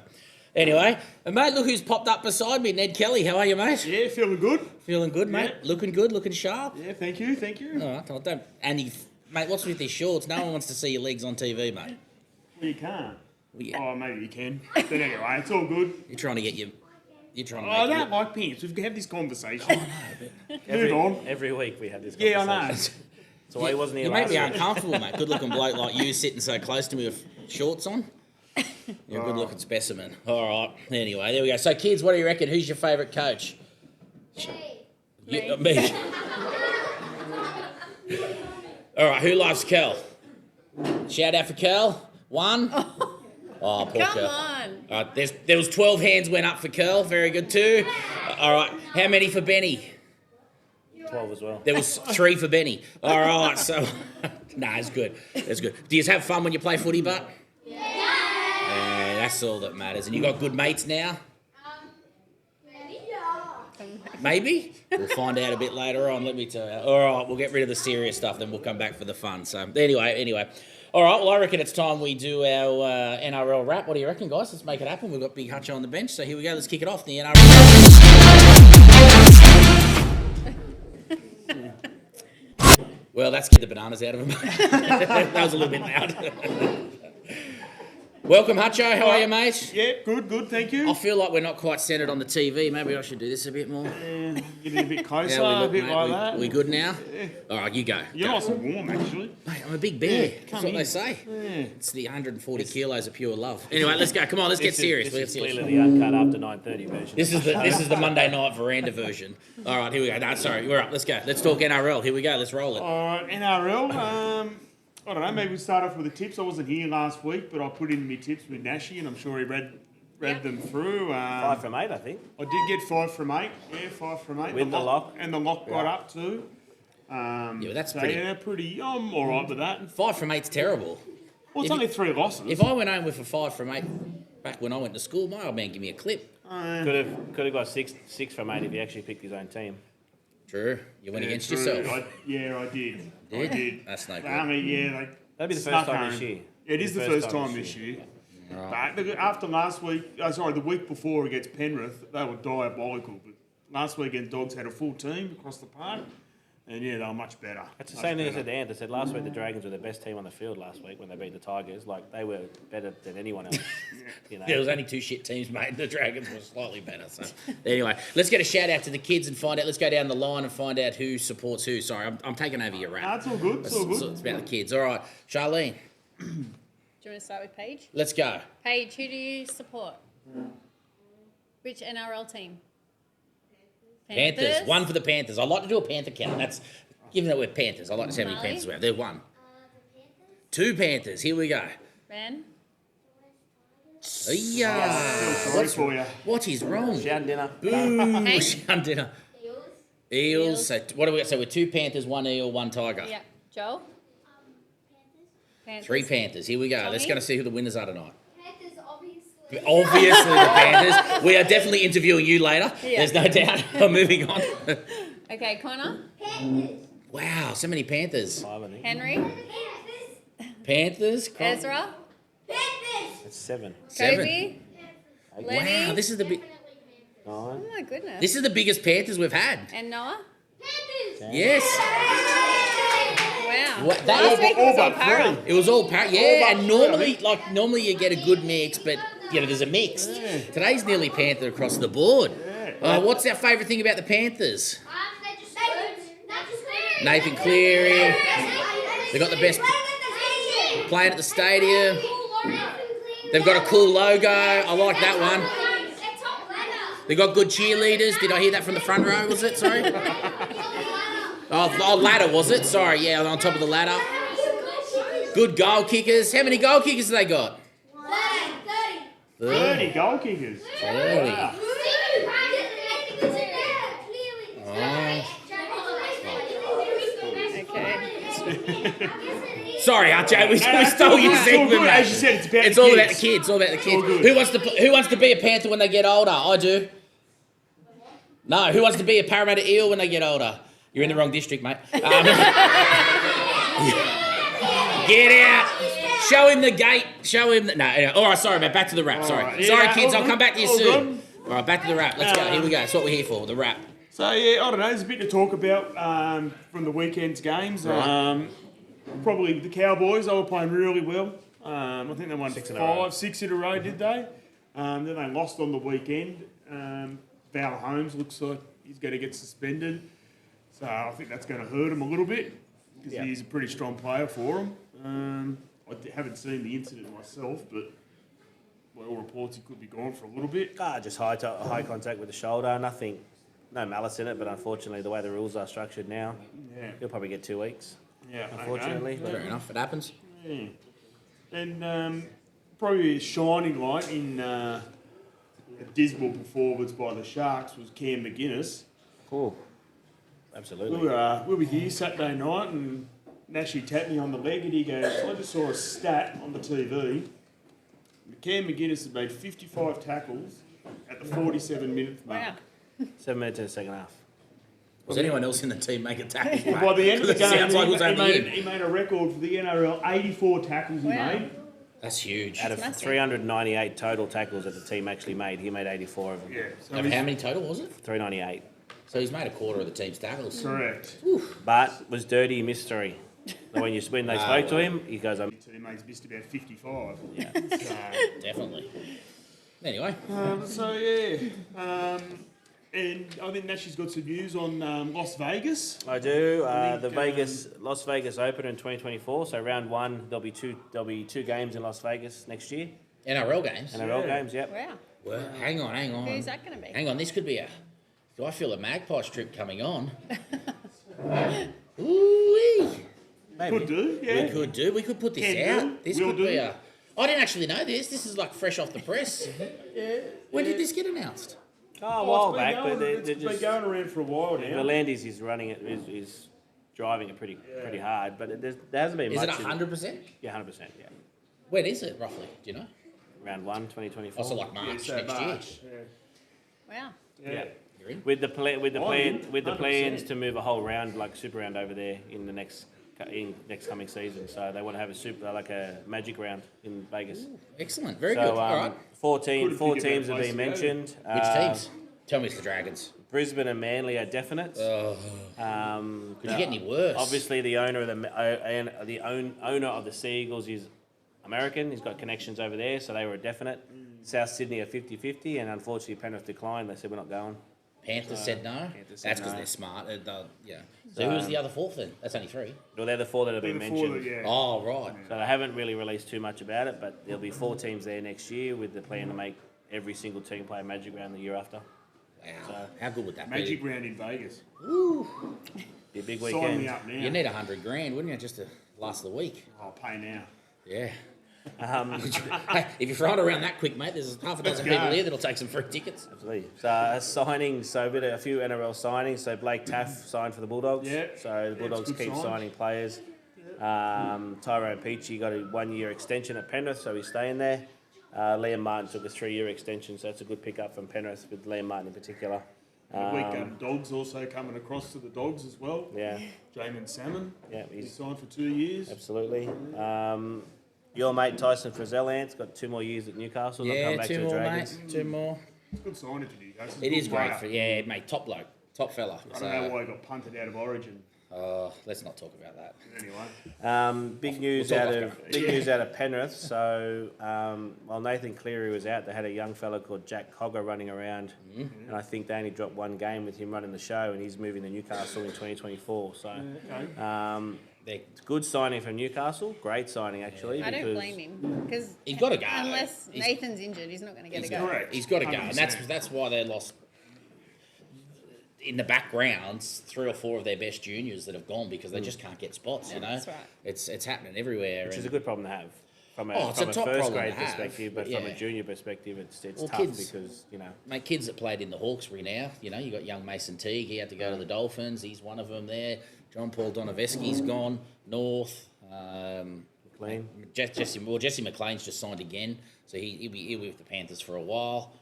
anyway, and mate, look who's popped up beside me. Ned Kelly, how are you, mate? Yeah, feeling good. Feeling good, mate? Yeah. Looking good, looking sharp? Yeah, thank you, thank you. All right, well, don't... Andy, mate, what's with these shorts? No one wants to see your legs on TV, mate. Well, you can't. Well, yeah, Oh, maybe you can. But anyway, it's all good. you're trying to get your... You're trying to Oh, I make don't like pants. We've had this conversation. Every, Move on. every week we have this Yeah, I conversation. know. So why he wasn't here You make last me week. uncomfortable, mate. Good-looking bloke like you sitting so close to me with shorts on. You're a good-looking specimen. All right. Anyway, there we go. So, kids, what do you reckon? Who's your favourite coach? Me. All right, who loves Kel? Shout out for Kel. 1. Oh, poor Come Kel. on. There was 12 hands went up for Kel. Very good, 2. All right. How many for Benny? 12 as well. There was 3 for Benny. All right, so... Nah, it's good. It's good. Do you have fun when you play footy, but? Yeah, that's all that matters. And you got good mates now? Maybe? We'll find out a bit later on, let me tell you. All right, we'll get rid of the serious stuff, then we'll come back for the fun. So, anyway. All right, well, I reckon it's time we do our NRL wrap. What do you reckon, guys? Let's make it happen. We've got Big Hutch on the bench, so here we go. Let's kick it off. The NRL. Well, that's get the bananas out of him. That was a little bit loud. Welcome, Hutcho. How are you, mate? Yeah, good, thank you. I feel like we're not quite centred on the TV. Maybe I should do this a bit more. Yeah, getting a bit closer, How we a look, bit mate? like we, that. we good now? Yeah. All right, you go. You're Go. nice and warm, actually. Mate, I'm a big bear. Yeah, That's come what in. they say. Yeah. It's the 140 kilos of pure love. Anyway, let's go. Come on, let's get serious. This Let's is get serious. clearly the uncut after 9:30 version. This is the Monday night veranda version. All right, here we go. No, sorry, we're up. Let's go. Let's talk NRL. Here we go. Let's roll it. All right, NRL. I don't know, maybe we start off with the tips. I wasn't here last week, but I put in my tips with Nashi, and I'm sure he read them through. 5 from 8, I think. I did get 5 from 8. Yeah, 5 from 8. With the lock. And the lock got up too. Yeah, but that's So pretty. yeah, pretty. I'm all right with that. 5 from 8's terrible. Well, it's If only you- 3 losses. If I went home with a 5 from 8 back when I went to school, my old man give me a clip. Could have got 6 from 8 if he actually picked his own team. True. You went against True. yourself. I did. I Did? did. That's no good. That'd be the snuck first time home. this year. It is the first time this year. But look, after last week, the week before against Penrith, they were diabolical. But last weekend, Dogs had a full team across the park. And yeah, they were much better. That's the same thing I said to Ant. I said last week the Dragons were the best team on the field last week when they beat the Tigers. Like, they were better than anyone else. You know? There was only 2 shit teams, mate. The Dragons were slightly better. So anyway, let's get a shout out to the kids and find out. Let's go down the line and find out who supports who. Sorry, I'm taking over your rap. That's all good. It's all good. It's about the kids. All right, Charlene, Do you want to start with Paige? let's go. Paige, who do you support? Which NRL team? Panthers. One for the Panthers. I like to do a Panther count. That's given that we're Panthers. I like to see how many Molly? Panthers we have. They're 1. 2 Panthers. Here we go. Ben? Yeah. Sorry for you. What is wrong? Shout dinner. Boo. Hey. Shan dinner. Eels. So what do we got? So we're 2 Panthers, 1 eel, 1 tiger. Yeah. Joel? Panthers. 3 Panthers. Here we go. Let's Tommy? go to see who the winners are tonight. Panthers, obviously. Obviously the Panthers. We are definitely interviewing you later. Yeah. There's no doubt. I'm moving on. Okay, Connor? Panthers. Wow, so many Panthers. 5, I think. Henry? Panthers. Panthers. Ezra? Panthers. That's 7. 7. Kobe? Lenny? Wow, this is the 9. Oh my goodness. this is the biggest Panthers we've had. And Noah? Panthers. Yes. Wow. What- that- Last week was all but para. three. It was all yeah, and normally you get a good mix, but there's a mix. Today's nearly Panther across the board. What's our favourite thing about the Panthers? Nathan Cleary. They got the best playing at the stadium. They've got a cool logo. I like that one. They got good cheerleaders. Did I hear that from the front row? Was it? Sorry. Oh, ladder was it? Sorry. Yeah, on top of the ladder. Good goal kickers. How many goal kickers have they got? 30 goal kickers. 30. Wow. Okay. Sorry, Archie, we stole your It's all segment, good. mate. As you said, It's all about the kids. It's all about the kids. good. Who wants to be a Panther when they get older? I do. No, who wants to be a Parramatta Eel when they get older? You're in the wrong district, mate. Get out. Show him the gate. Show him the... No, all right, sorry, mate. Back to the rap. Sorry. right, yeah, Sorry, kids. all I'll come back to you all soon. good. All right, back to the rap. Let's go. Here we go. That's what we're here for, the rap. So yeah, I don't know. There's a bit to talk about from the weekend's games. Probably the Cowboys. They were playing really well. I think they won 6 in a row, did they? Then they lost on the weekend. Val Holmes looks like he's going to get suspended. So I think that's going to hurt him a little bit because he's a pretty strong player for him. I haven't seen the incident myself, but by all reports he could be gone for a little bit. Just high contact with the shoulder. Nothing, no malice in it, but unfortunately the way the rules are structured now, Yeah, he'll probably get 2 weeks. yeah. Unfortunately, Okay. Fair enough. It happens. Yeah. And probably a shining light in a dismal performance by the Sharks was Cam McGuinness. Cool. Absolutely. We were here Saturday night and Nashi tapped me on the leg and he goes, I just saw a stat on the TV. Cam McGuinness has made 55 tackles at the 47-minute mark. Wow. 7 minutes in the second half. Was anyone else in the team make a tackle? Well, by the end of the It game, sounds like it was only him. he made a record for the NRL, 84 tackles he Wow. made. That's huge. Out of massive. 398 total tackles that the team actually made, he made 84 of them. Yeah, so Of he's how many total was it? 398. So he's made a quarter of the team's tackles. correct. But was dirty mystery. So when they spoke to him, he goes, His teammates missed about 55. Yeah. Definitely. Anyway, And I think Nashi's got some news on Las Vegas. I do. I The think, Las Vegas Open in 2024. So round 1, there'll be two games in Las Vegas next year. NRL games. NRL games, yep. Wow. Well, hang on. Who's that going to be? Hang on, this could be do I feel a Magpies trip coming on? Ooh-wee. Maybe. Could do, yeah. We could put this Can do. out. This Will could do. be I didn't actually know this. This is like fresh off the press. When did this get announced? Oh, a while It's been back, going- but it's they're been just... going around for a while now. Volandis is running it, is driving it pretty hard, but there hasn't been Is much. it 100%? Yeah, 100%, yeah. When is it, roughly? Do you know? Round 1, 2024. Also like March So next March, Wow. Yeah. year. You're in? With the plans 100%. to move a whole round, like super round over there in the next coming season. So they want to have a magic round in Vegas. Excellent. Very So good. All right. 4 Couldn't teams think of have a place been to go. mentioned. Which teams? Tell me it's the Dragons. Brisbane and Manly are definite. Could you get any worse? Obviously, the owner of owner of the Sea Eagles is American. He's got connections over there, so they were a definite. South Sydney are 50-50, and unfortunately Penrith declined. They said we're not going. Panthers said no. Panthers said That's because no. they're smart. Yeah. So who was the other fourth then? That's only three. Well, they're the four that have been mentioned. Oh, right. So they haven't really released too much about it, but there'll be 4 teams there next year with the plan to make every single team play a Magic Round the year after. Wow. How good would that Magic be? round in Vegas. Be a big Sign weekend. me up now. You need $100,000, wouldn't you, just to last the week? I'll pay now. Yeah. Hey, if you throw it around that quick, mate, there's half a dozen people here that'll take some free tickets. Absolutely. So signings, so a few NRL signings. So Blake Taff signed for the Bulldogs. Yeah. So the Bulldogs good keep sign. signing players. Tyrone Peachey got a 1-year extension at Penrith, so he's staying there. Liam Martin took a 3-year extension, so that's a good pickup from Penrith with Liam Martin in particular. Dogs also coming across to the Dogs as well. Yeah, Jamin Salmon. yeah, He he's signed for 2 years. absolutely. Your mate Tyson Frizzell-Ant's got 2 more years at Newcastle. They'll Yeah, come back to 2 the more, Dragons. mate. 2 more. It's a good signing for Newcastle. It is great player. for, mate, top bloke, top fella. I don't know why he got punted out of Origin. Let's not talk about that. Anyway. Big news We'll out talk of after. big news out of Penrith. So while Nathan Cleary was out, they had a young fella called Jack Cogger running around, and I think they only dropped 1 game with him running the show, and he's moving to Newcastle in 2024. So it's a good signing from Newcastle. Great signing actually. I don't because blame him because He's gotta go. Unless He's- Nathan's injured, he's not going to get a go. Correct. He's got to go, and 100%. that's why they lost. In the background, 3 or 4 of their best juniors that have gone because they just can't get spots. You know, That's right. It's happening everywhere. Which is and- a good problem to have from a, Oh, it's a top first problem grade to have, perspective, but but from a yeah. junior perspective, it's Well, tough kids- because Mate, kids that played in the Hawkesbury now, you know, you got young Mason Teague, he had to go to the Dolphins, he's one of them there. John Paul Donoveski's gone north. clean. Jesse McLean's just signed again, so he'll be with the Panthers for a while.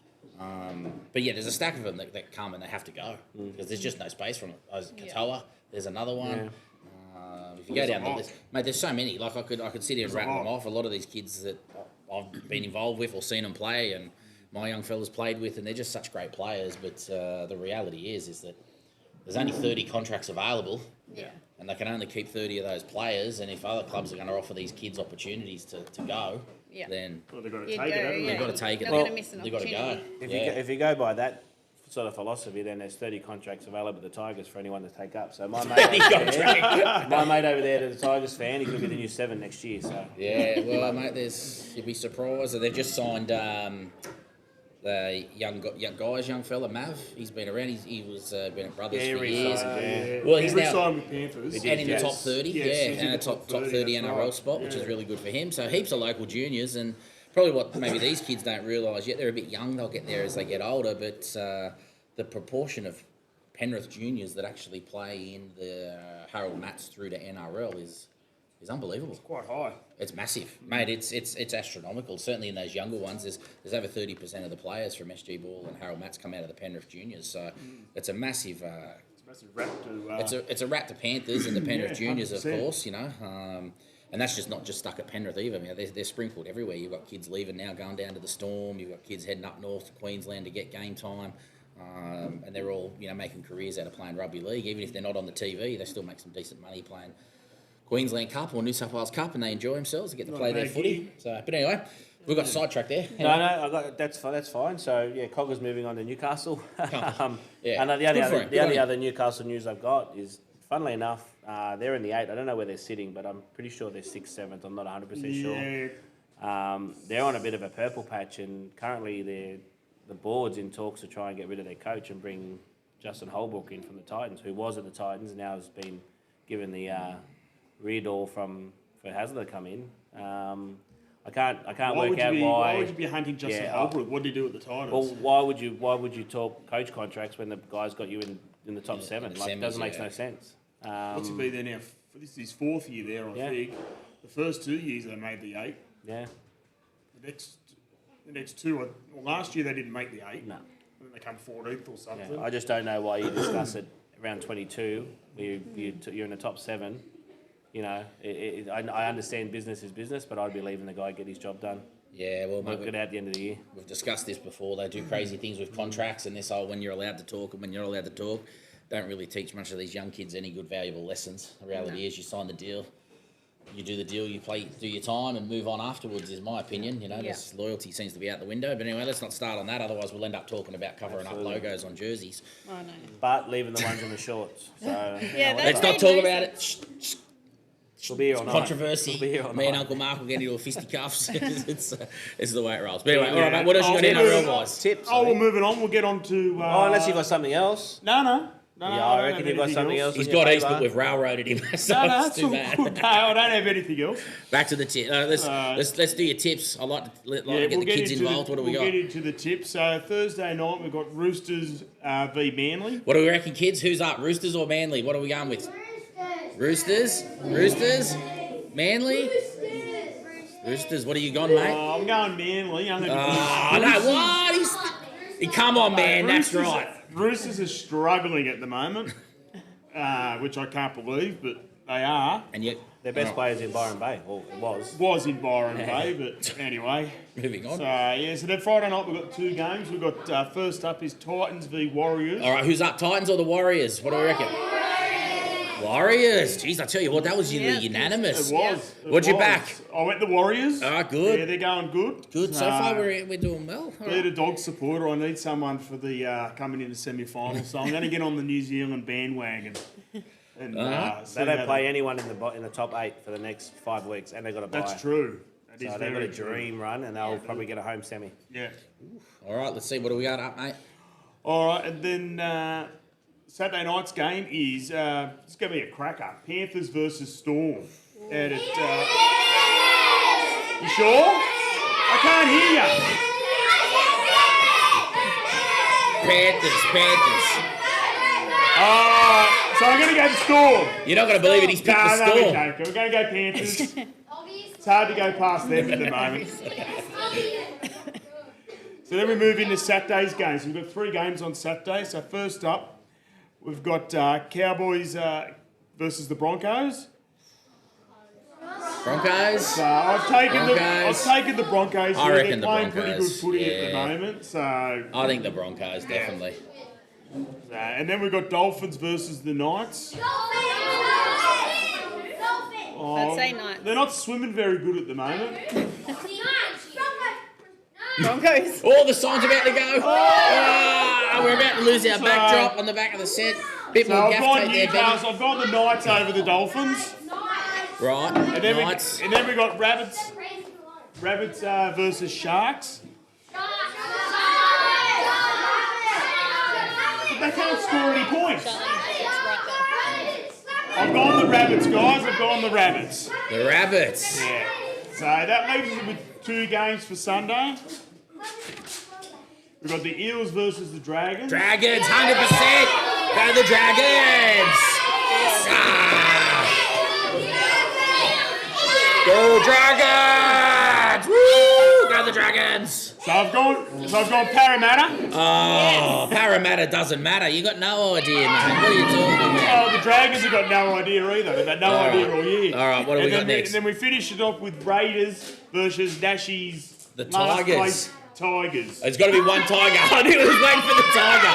But yeah, there's a stack of them that come and they have to go because there's just no space for them. Katoa, there's another one. If you go down the list, mate, there's so many. Like I could sit here and rattle them off. A lot of these kids that I've been involved with or seen them play, and my young fellas played with, and they're just such great players. But the reality is that there's only 30 contracts available. Yeah. And they can only keep 30 of those players. And if other clubs are going to offer these kids opportunities to go, Yeah. then Well, they've got to You'd take go, it, haven't yeah. they? they've got to take it. Not gonna miss an They've got to go. opportunity. If you go by that sort of philosophy, then there's 30 contracts available at the Tigers for anyone to take up. So my mate, my mate over there, the Tigers fan, he could be the new 7 next year. So Yeah, well, mate, you'd be surprised. They've just signed the young fella, Mav. He's been around. He was been at Brothers Yeah, for he years. resigned, yeah. Well, he's He now signed with Panthers. and in the Yes. top 30, Yes, he's in and the a top top 30 that's NRL right. spot, which is Yeah. really good for him. So heaps of local juniors, and probably what maybe these kids don't realise yet. They're a bit young. They'll get there as they get older, but the proportion of Penrith juniors that actually play in the Harold Mats through to NRL is unbelievable. Quite high. It's massive, mate. It's astronomical. Certainly in those younger ones, there's over 30% of the players from SG Ball and Harold Mats come out of the Penrith juniors. So it's a massive. It's a massive rap to. It's a rat to Panthers and the Penrith Yeah, juniors, of 100%. course. You know, and that's just not just stuck at Penrith either. I mean, they're sprinkled everywhere. You've got kids leaving now, going down to the Storm. You've got kids heading up north to Queensland to get game time. And they're all, you know, making careers out of playing rugby league. Even if they're not on the TV, they still make some decent money playing Queensland Cup or New South Wales Cup, and they enjoy themselves. They get to play their bad footy. gig. So, but anyway, we got sidetracked there. no, that's fine. So yeah, Cogger's moving on to Newcastle. Yeah, And the good for him. the Good on only him. other Newcastle news I've got is, funnily enough, they're in the 8. I don't know where they're sitting, but I'm pretty sure they're 6th, 7th. I'm not 100% sure. Yeah. They're on a bit of a purple patch, and currently the board's in talks to try and get rid of their coach and bring Justin Holbrook in from the Titans, who was at the Titans, now has been given the rear door for Hasler to come in. I can't work out Why why. would you be hunting Justin Yeah, Holbrook? What did he do at the Titans? Well, why would you talk coach contracts when the guy's got you in the top 7? in the Like, it semis, doesn't make yeah. no sense. What's he be there now? This is his 4th year there, I Yeah. think. The first 2 years they made the 8. Yeah, The next 2, last year they didn't make the 8. no. I think they come 14th or something. Yeah. I just don't know why you discuss it around 22. You're in the top 7. You know, I understand business is business, but I'd be leaving the guy get his job done. Yeah, well, Might get out at the end of the year. we've discussed this before. They do crazy things with contracts and this whole when you're allowed to talk and when you're allowed to talk. Don't really teach much of these young kids any good valuable lessons. The reality is you sign the deal, you do the deal, you play, do your time and move on afterwards is my opinion. You know, this loyalty seems to be out the window. But anyway, let's not start on that. Otherwise we'll end up talking about covering up logos on jerseys. Oh, no. But leaving the ones on the shorts. So Yeah, Let's that's not made talk no about it. sense. we'll be here all night. Controversy. We'll be here all Me and night. Uncle Mark will get into a fisticuffs. it's the way it rolls. But anyway, all right, mate, what else you got in moving NRL on. wise? Tips. Oh, we're moving on. We'll get on to. Oh, unless you've got something else. No. Yeah, I I don't reckon have you've got anything something else. He's in your got East, favour. but we've railroaded him. So No, it's that's too all bad. good. No, I don't have anything else. Back to the tip. Let's do your tips. I like to get the kids involved. What do we We'll got? get into the tips. So Thursday night we've got Roosters v Manly. What do we reckon, kids? Who's up? Roosters or Manly? What are we going with? Roosters? Manly? Roosters. What are you going, mate? I'm going Manly. I'm going Oh, no, what? Come on, man. That's right. Roosters are struggling at the moment, which I can't believe, but they are. And yet, Their best players in Byron Bay. Well, it was. Was in Byron Bay, but anyway. moving on. So then Friday night we've got two games. We've got first up is Titans v Warriors. All right, who's up? Titans or the Warriors? What do we reckon? Warriors. Jeez, I tell you what, that was unanimous. It was. What'd you back? I went the Warriors. Ah, good. Yeah, they're going good. Good. So far, we're doing well. All Being right. a dog supporter, I need someone for the coming into semi-final. So I'm going to get on the New Zealand bandwagon. And see They don't how play anyone in the top 8 for the next 5 weeks, and they've got a bye. That's true. That is So they've got very a dream run, and they'll probably get a home semi. Yeah. All right, let's see. What do we got up, mate? All right, and then Saturday night's game is it's going to be a cracker. Panthers versus Storm. And it, you sure? I can't hear you. Panthers. So I'm going to go to Storm. You're not going to believe it. He's picked the No, Storm. okay. We're going to go Panthers. It's hard to go past them at the moment. So then we move into Saturday's games. We've got 3 games on Saturday. So first up, we've got Cowboys versus the Broncos. Broncos. So I've taken the Broncos. I here. reckon They're playing the pretty good Broncos, footy at the yeah. moment. So I think the Broncos, definitely. and then we've got Dolphins versus the Knights. Oh, I'd say Knights. They're not swimming very good at the moment. Broncos. All the signs about to go. Oh, we're about to lose our backdrop on the back of the set. Bit So more I've gaff gone tape there, Newcastle. I've gone the Knights over the Dolphins. Benny. Right. And then, Knights. we got Rabbits versus Sharks. But they can't score any points. I've gone the Rabbits, guys. I've gone the Rabbits. The Rabbits. Yeah. So that leaves us with 2 games for Sunday. We've got the Eels versus the Dragons. Dragons, 100%. Go the Dragons. Ah. Go Dragons. Woo! Go the Dragons. So I've gone Parramatta. Oh, Parramatta doesn't matter. You got no idea, mate. What are you talking about? Oh, the Dragons have got no idea either. They've had no idea all year. All right, what do we got next? And then we finish it off with Raiders versus Dashies. The last Tigers. place Tigers. It's got to be one Tiger. I knew it was waiting for the Tiger.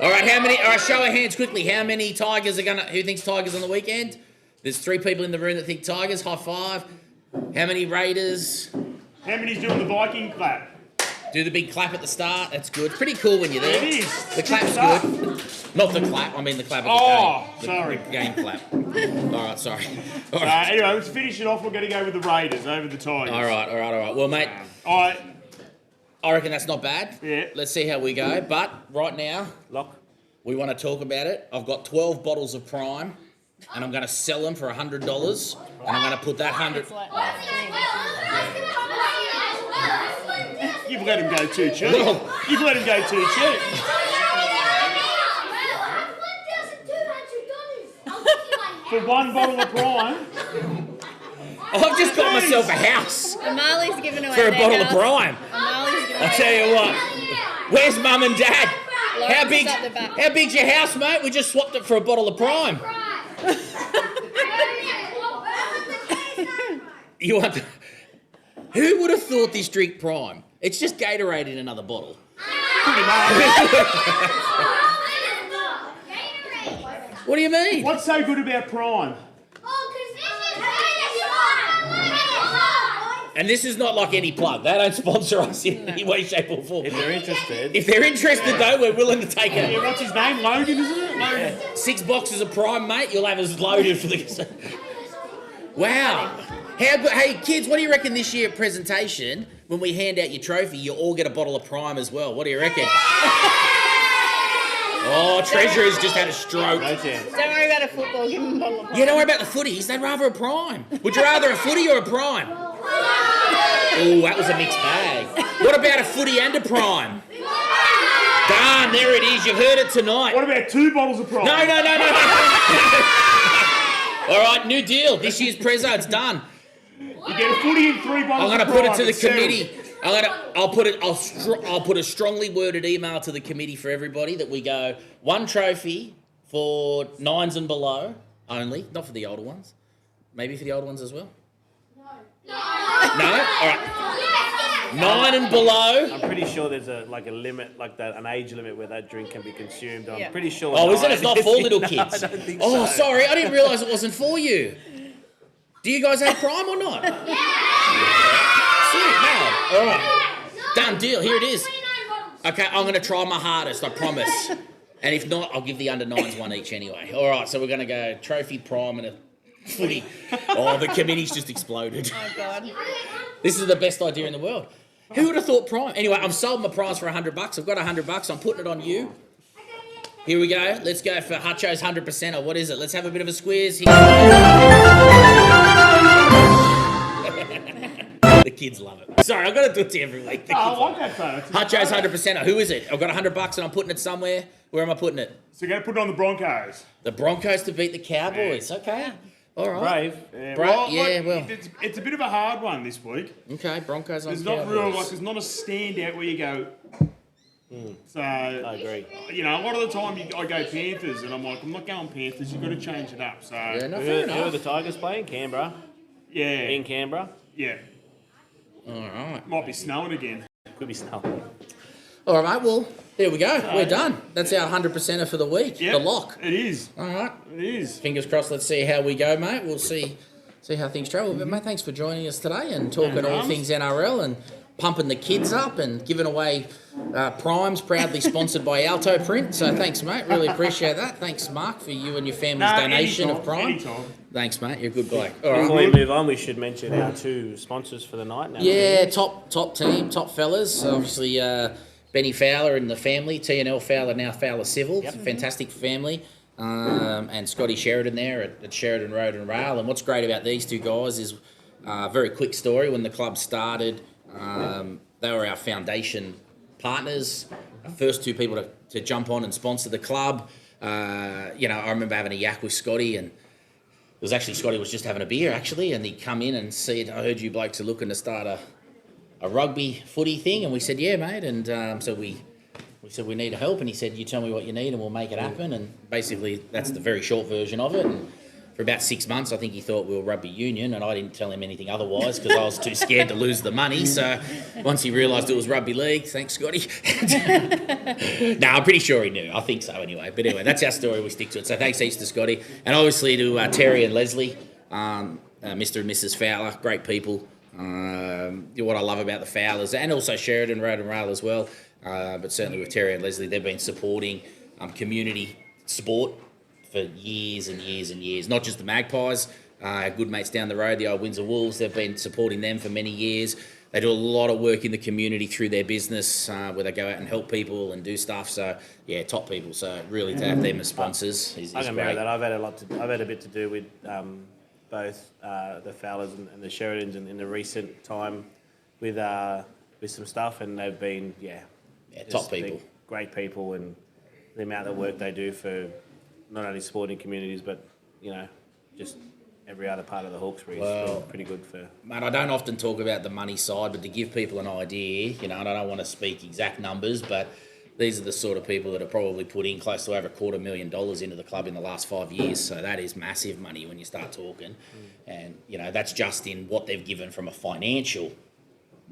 All right, how many? All right, show of hands quickly. How many Tigers who thinks Tigers on the weekend? There's 3 people in the room that think Tigers. High five. How many Raiders? How many's doing the Viking clap? Do the big clap at the start. That's good. Pretty cool when you're there. It is. The clap's stuff. good. Not the clap. I mean the clap at the Oh, game. sorry. The game clap. All right, sorry. All right. Anyway, let's finish it off. We're going to go with the Raiders over the Tigers. All right. Well, mate, All right. I reckon that's not bad. Yeah. Let's see how we go. But right now, Lock. we want to talk about it. I've got 12 bottles of Prime, and I'm going to sell them for $100, and I'm going to put that 100. You've let him go too cheap. Well- You've let him go too cheap. For 1 bottle of Prime. I've just got myself a house Marley's giving away for a their bottle of house. Prime. Marley's giving I'll away tell you what. Where's Mum and Dad? Lawrence is up the back. How big's your house, mate? We just swapped it for a bottle of Prime. You want? Who would have thought this drink Prime? It's just Gatorade in another bottle. Pretty much. What do you mean? What's so good about Prime? And this is not like any plug. They don't sponsor us in any way, shape or form. If they're interested. If they're interested, though, we're willing to take Yeah, it. what's his name? Logan, isn't it? Logan. 6 boxes of Prime, mate. You'll have us loaded for the... Wow. How good. Hey, kids, what do you reckon this year at presentation, when we hand out your trophy, you all get a bottle of Prime as well? What do you reckon? Oh, Treasurer's just had a stroke. No chance. Don't worry about a football, give them a bottle of Yeah, don't worry about the footies. They'd rather a Prime. Would you rather a footy or a Prime? Oh, that was a mixed bag. What about a footy and a Prime? Done, there it is. You've heard it tonight. What about 2 bottles of Prime? No. All right, new deal. This year's Prezzo, it's done. You get a footy and 3 bottles I'm going to of put Prime. it to the It's settled. committee. I'll put a strongly worded email to the committee for everybody that we go 1 trophy for 9s and below only, not for the older ones. Maybe for the older ones as well. No. All right. 9 and below. I'm pretty sure there's a limit, like that, an age limit where that drink can be consumed. I'm Yeah. pretty sure. Oh, is it? It's not for little No, kids. I don't think Oh, so. sorry, I didn't realise it wasn't for you. Do you guys have Prime or not? Sweet, no. All right. Done deal. Here it is. Okay, I'm going to try my hardest, I promise. And if not, I'll give the under 9s 1 each anyway. All right, so we're going to go trophy, Prime, and a footy. Oh, the committee's just exploded. Oh, God. This is the best idea in the world. Who would have thought Prime? Anyway, I've sold my prize for $100. I've got $100. I'm putting it on you. Here we go. Let's go for Hutcho's 100%. Or what is it? Let's have a bit of a squeeze. Here. The kids love it. Sorry, I've got to do it to you every week. The Oh, I kids like love that it. photo. Hutcho's 100%. Who is it? I've got $100 and I'm putting it somewhere. Where am I putting it? So you're going to put it on the Broncos. The Broncos to beat the Cowboys. Okay. All right. Brave. Yeah, Well. It's a bit of a hard one this week. Okay, Broncos on There's not Cowboys. real, there's not a standout where you go. So, I agree. you know, a lot of the time I go Panthers, and I'm like, I'm not going Panthers. You've got to change it up. So, Yeah, no, Who fair are enough. the Tigers playing? Canberra. yeah, In Canberra. yeah, All right. might be snowing again. Could be snow. All right, mate. Well, there we go. We're done. That's our 100%er for the week. Yep, The lock. It is. All right. It is. Fingers crossed. Let's see how we go, mate. We'll see how things travel. But, mate, thanks for joining us today and talking No all dramas. things NRL and pumping the kids up and giving away Primes, proudly sponsored by Alto Print. So thanks, mate. Really appreciate that. Thanks, Mark, for you and your family's donation of Prime. Anytime. Thanks, mate. You're a good bloke. All right. Before we move on, we should mention our 2 sponsors for the night now. Yeah, top team, top fellas. Obviously, Benny Fowler and the family, TNL Fowler, now Fowler Civil. It's a fantastic family. And Scotty Sheridan there at Sheridan Road and Rail. And what's great about these 2 guys is a very quick story. When the club started, they were our foundation partners, first 2 people to jump on and sponsor the club. I remember having a yak with Scotty, and it was actually Scotty was just having a beer actually, and he come in and said, "I heard you blokes are looking to start a rugby footy thing," and we said, "Yeah, mate," and so we said we need help, and he said, "You tell me what you need, and we'll make it happen." And basically, that's the very short version of it. And for about 6 months, I think he thought we were rugby union, and I didn't tell him anything otherwise because I was too scared to lose the money. So once he realised it was rugby league, thanks, Scotty. No, I'm pretty sure he knew. I think so anyway. But anyway, that's our story. We stick to it. So thanks heaps to Scotty. And obviously to Terry and Leslie, Mr. and Mrs. Fowler, great people. What I love about the Fowlers, and also Sheridan Road and Rail as well, but certainly with Terry and Leslie, they've been supporting community sport for years and years and years. Not just the Magpies, our good mates down the road, the old Windsor Wolves, they've been supporting them for many years. They do a lot of work in the community through their business, where they go out and help people and do stuff. So yeah, top people. So really to have them as sponsors is I can marry great. that. I've had a bit to do with both the Fowlers and the Sheridans in the recent time with some stuff, and they've been top people, great people, and the amount of work they do for not only sporting communities but just every other part of the Hawkesbury is been pretty good for. Mate, I don't often talk about the money side, but to give people an idea, and I don't want to speak exact numbers, but these are the sort of people that have probably put in close to over $250,000 into the club in the last 5 years. So that is massive money when you start talking. And, that's just in what they've given from a financial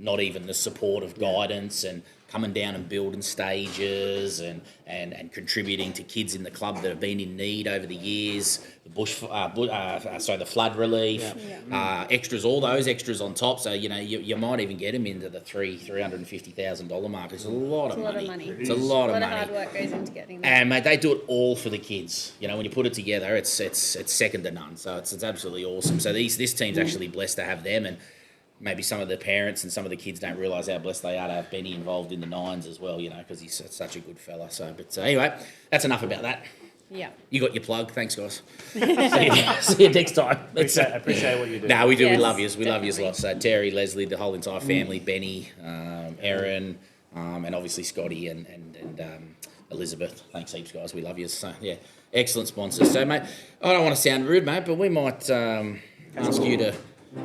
not even the support of guidance and coming down and building stages and contributing to kids in the club that have been in need over the years. The the flood relief, extras, all those extras on top. So you might even get them into the $350,000 mark. It's a lot of money. It's a lot of money. A lot of hard work goes into getting that. And mate, they do it all for the kids. When you put it together, it's second to none. So it's absolutely awesome. So this team's actually blessed to have them, and maybe some of the parents and some of the kids don't realise how blessed they are to have Benny involved in the nines as well, because he's such a good fella. So, anyway, that's enough about that. Yeah. You got your plug. Thanks, guys. See you next time. Appreciate what you do. No, we do. Yes, we love you. We love you a definitely. lot. So Terry, Leslie, the whole entire family, Benny, Erin, and obviously Scotty and Elizabeth. Thanks heaps, guys. We love you. So, yeah, excellent sponsors. So, mate, I don't want to sound rude, mate, but we might ask you to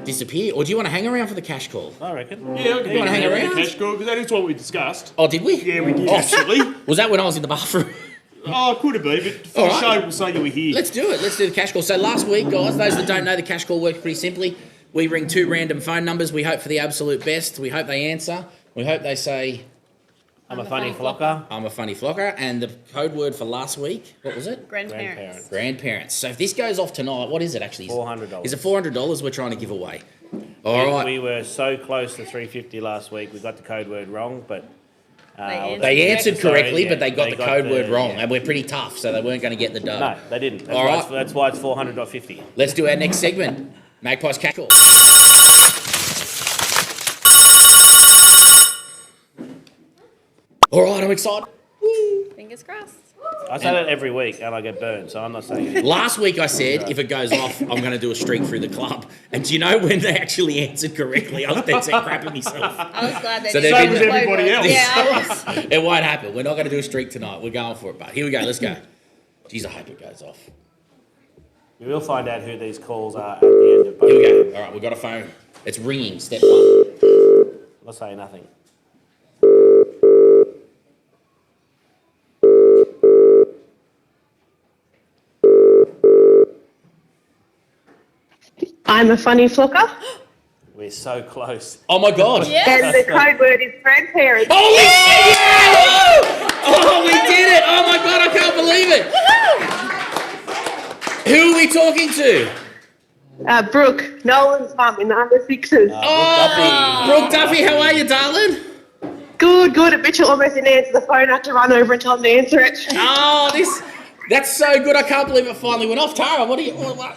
disappear, or do you want to hang around for the cash call? I reckon. Yeah, I can wanna hang around? Cash call, because that is what we discussed. Oh, did we? Yeah, we did, actually. Was that when I was in the bathroom? Oh, could have been, but for All the right. show, we'll say you were here. Let's do it. Let's do the cash call. So last week, guys, those that don't know, the cash call works pretty simply. We ring 2 random phone numbers. We hope for the absolute best. We hope they answer. We hope they say, I'm a funny flocker. I'm a funny flocker. And the code word for last week, what was it? Grandparents. Grandparents. So if this goes off tonight, what is it actually? $400. Is it $400 we're trying to give away? All right. We were so close to 350 last week. We got the code word wrong, but They answered correctly, So, but they got the code word wrong. yeah. And we're pretty tough, so they weren't going to get the dough. No, they didn't. That's, All why, right. that's why it's 400.50. Let's do our next segment. Magpie's cash call. All right, I'm excited. Fingers crossed. I say that every week and I get burned, so I'm not saying it. Last week I said, if it goes off, I'm going to do a streak through the club. And do you know when they actually answered correctly? I was dead set crapping myself. I was glad they So did. they've So was everybody else. Yeah, I was. It won't happen. We're not going to do a streak tonight. We're going for it. But here we go. Let's go. Jeez, I hope it goes off. You will find out who these calls are at the end of both. Here we go. All right, we've got a phone. It's ringing. Step 1. I'll say nothing. I'm a funny flocker. We're so close. Oh, my God. And the code word is grandparents. Holy shit! Yeah! Oh, we did it! Oh, my God, I can't believe it. Who are we talking to? Brooke, Nolan's mum in the under sixes. Brooke Duffy, how are you, darling? Good, good. A bitch almost didn't answer the phone. I had to run over and tell him to answer it. Oh, that's so good. I can't believe it finally went off. Tara, what,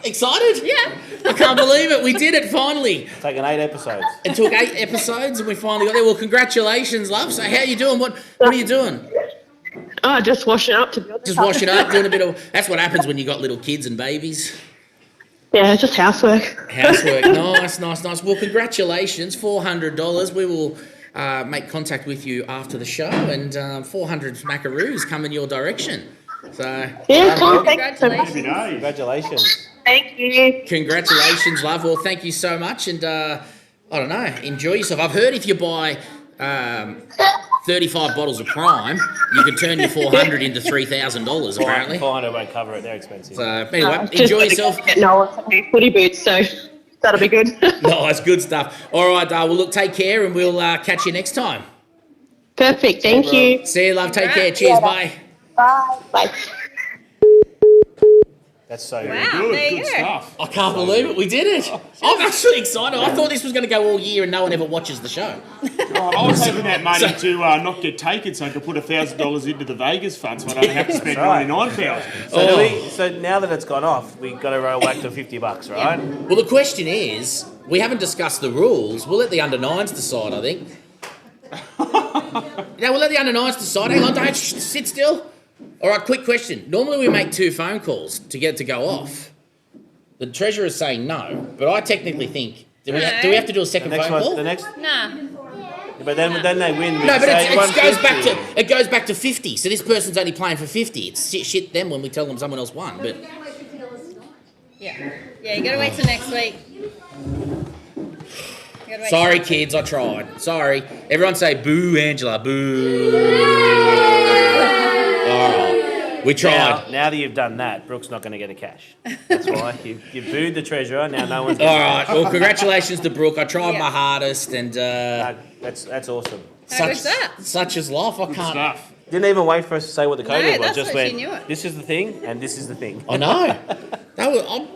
excited? Yeah. I can't believe it. We did it finally. It's taken 8 episodes. It took 8 episodes and we finally got there. Well, congratulations, love. So how you doing? What are you doing? Oh, just washing up, to be honest. Just washing up, doing a bit of... That's what happens when you got little kids and babies. Yeah, just housework. Housework. Nice. Well, congratulations. $400. We will make contact with you after the show, and 400 macaroos coming your direction. So Yeah, cool. Thank you so much. Congratulations. Congratulations. Thank you. congratulations, love. Well, thank you so much, and I don't know, enjoy yourself. I've heard if you buy 35 bottles of Prime, you can turn your 400 into $3,000 apparently. 400 won't cover it. They're expensive. So anyway, Just enjoy gotta yourself. Get Nolan some new footy boots, so that'll be good. Nice, good stuff. All right, well, look, take care, and we'll catch you next time. Perfect. Thank you. See you, love. Take care. Cheers. Bye. Bye. Bye. That's so Wow, Good, there you good go. stuff. I can't believe it. We did it. I'm actually excited. I thought this was going to go all year and no one ever watches the show. Oh, I was hoping that money to not get taken so I could put $1,000 into the Vegas fund so I don't have to spend right. $99,000. So now that it's gone off, we've got to roll back to $50, right? Well, the question is, we haven't discussed the rules. We'll let the under-9s decide, I think. Yeah, we'll let the under-9s decide. Hang on, don't sit still. All right, quick question. Normally we make 2 phone calls to get it to go off. The treasurer is saying no, but I technically think... Do we have to do a second phone call? The next, Nah. but then they win. No, but it goes 150. back to 50. So this person's only playing for 50. It's shit them when we tell them someone else won. But Yeah. Yeah, you gotta wait till next week. You gotta wait sorry, till- kids, I tried. Sorry. Everyone say boo, Angela, boo. All right, we tried. Now that you've done that, Brooke's not going to get a cash. That's why you booed the treasurer. Now no one's. All right. Well, congratulations to Brooke. I tried Yeah. my hardest, and No, That's awesome. How good's that? Such is life. I Good can't. stuff. Didn't even wait for us to say what the code No, was. that's Just what she went, knew it. this is the thing and this is the thing. I know. I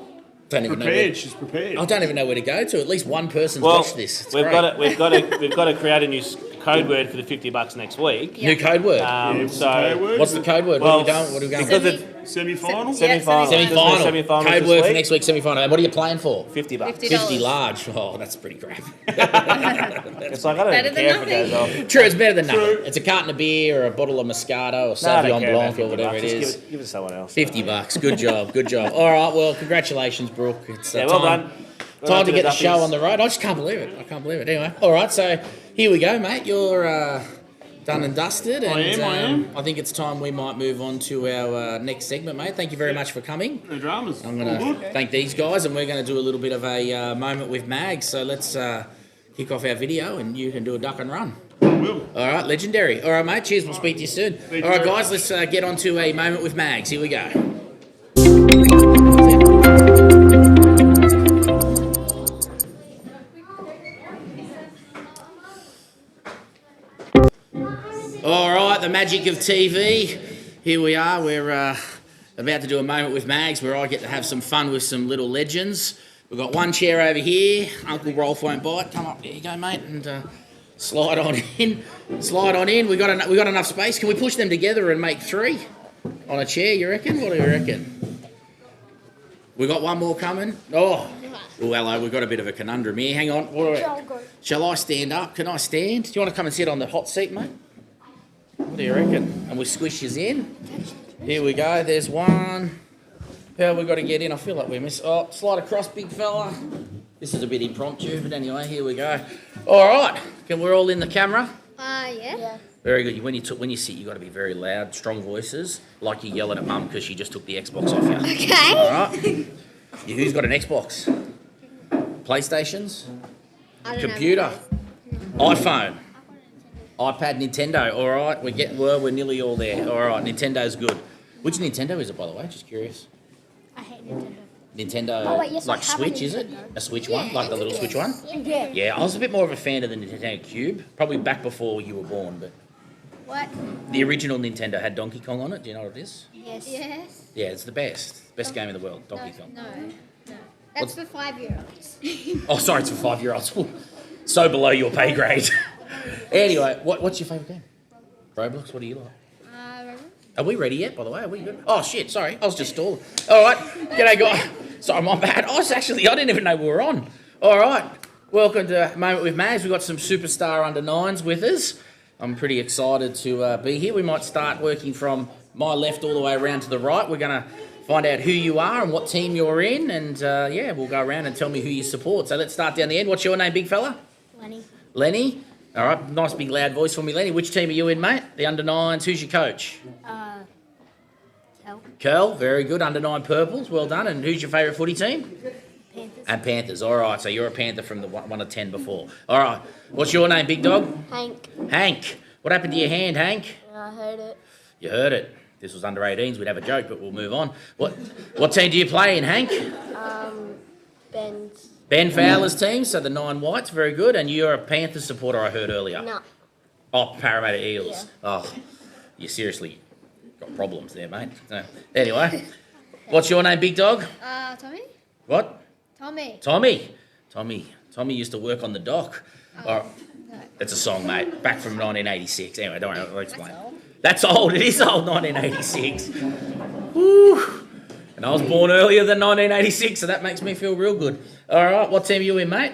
don't even know. Prepared. She's prepared. I don't even know where to go to. At least one person's Well, watched this. It's we've great. got to create a new code word for the $50 next week. New code word. Yeah, what's the So code word? What's the code word? well, what are we going because with? it's Semi-final? semi-final. Semi-final. Semi-final Code this word for week. next week, semi-final. And what are you playing for? $50. $50. 50 large. Oh, that's pretty crap. It's like, I don't Better even than care if it nothing. goes off. True, it's better than nothing. True. It's a carton of beer or a bottle of Moscato or No, I don't Sauvignon care about Blanc or whatever $50. it Just is. give it to someone else. $50. Good job. Good job. All right. Well, congratulations, Brooke. It's Yeah, well time, done. Well time done to get the Duffies. show on the road. I just can't believe it. I can't believe it. Anyway. All right. So here we go, mate. You're done and dusted. And, I am. I think it's time we might move on to our next segment, mate. Thank you very much for coming. No dramas. I'm All going good. to thank these guys, and we're going to do a little bit of a moment with Mags. So let's kick off our video, and you can do a duck and run. Will. All right, legendary. All right, mate. Cheers. We'll speak to you soon. Thank All you right, very guys. Let's get on to a moment with Mags. Here we go. All right, the magic of TV. Here we are. We're about to do a moment with Mags where I get to have some fun with some little legends. We've got one chair over here. Uncle Rolf won't bite. Come up. There you go, mate. And slide on in. Slide on in. We got enough space. Can we push them together and make three on a chair, you reckon? What do you reckon? We got one more coming. Oh, hello. We've got a bit of a conundrum here. Hang on. Shall I stand up? Can I stand? Do you want to come and sit on the hot seat, mate? What do you reckon? And we squish yous in. Here we go. There's one. How have we got to get in? I feel like we missed. Oh, slide across, big fella. This is a bit impromptu, but anyway, here we go. All right. Can we all in the camera? Yeah. Very good. When you sit, you got to be very loud, strong voices, like you're yelling at mum because she just took the Xbox off you. Okay. All right. Who's got an Xbox? PlayStations? I don't Computer? iPhone? iPad, Nintendo. All right. We're nearly all there. All right. Nintendo's good. Which Nintendo is it, by the way? Just curious. I hate Nintendo. Nintendo, Oh, wait, yes, I like have a Switch, is it? Nintendo. A Switch one, like the little Switch one? Yeah. Yeah, I was a bit more of a fan of the Nintendo Cube, probably back before you were born, but What? the original Nintendo had Donkey Kong on it. Do you know what it is? Yes. Yes. Yeah, it's the best. Best game in the world, Donkey Kong. No. That's for 5-year-olds. Oh, sorry, it's for 5-year-olds. So below your pay grade. Anyway, what's your favourite game? Roblox, what do you like? Are we ready yet, by the way? Are we good? Oh, shit, sorry. I was just stalling. All right. G'day, guys. Sorry, my bad. I didn't even know we were on. All right. Welcome to Moment with Mags. We've got some superstar under-9s with us. I'm pretty excited to be here. We might start working from my left all the way around to the right. We're going to find out who you are and what team you're in. And, yeah, we'll go around and tell me who you support. So let's start down the end. What's your name, big fella? Lenny. Lenny. All right. Nice big loud voice for me, Lenny. Which team are you in, mate? The under-9s. Who's your coach? Kel. Curl, very good. Under 9 purples, well done. And who's your favourite footy team? Panthers. And Panthers. All right, so you're a Panther from the 1 of 10 before. All right, what's your name, big dog? Hank. Hank. What happened to your hand, Hank? I heard it. You heard it. This was under 18s. We'd have a joke, but we'll move on. What team do you play in, Hank? Ben's. Ben Fowler's team, so the 9 whites, very good. And you're a Panther supporter, I heard earlier. No. Oh, Parramatta Eels. Yeah. Oh, you seriously got problems there, mate. So, anyway, what's your name, big dog? Tommy? What? Tommy. Tommy used to work on the dock. All right. It's a song, mate. Back from 1986. Anyway, don't worry, I'll explain. That's old. It is old, 1986. Woo. And I was born earlier than 1986, so that makes me feel real good. All right, what team are you in, mate?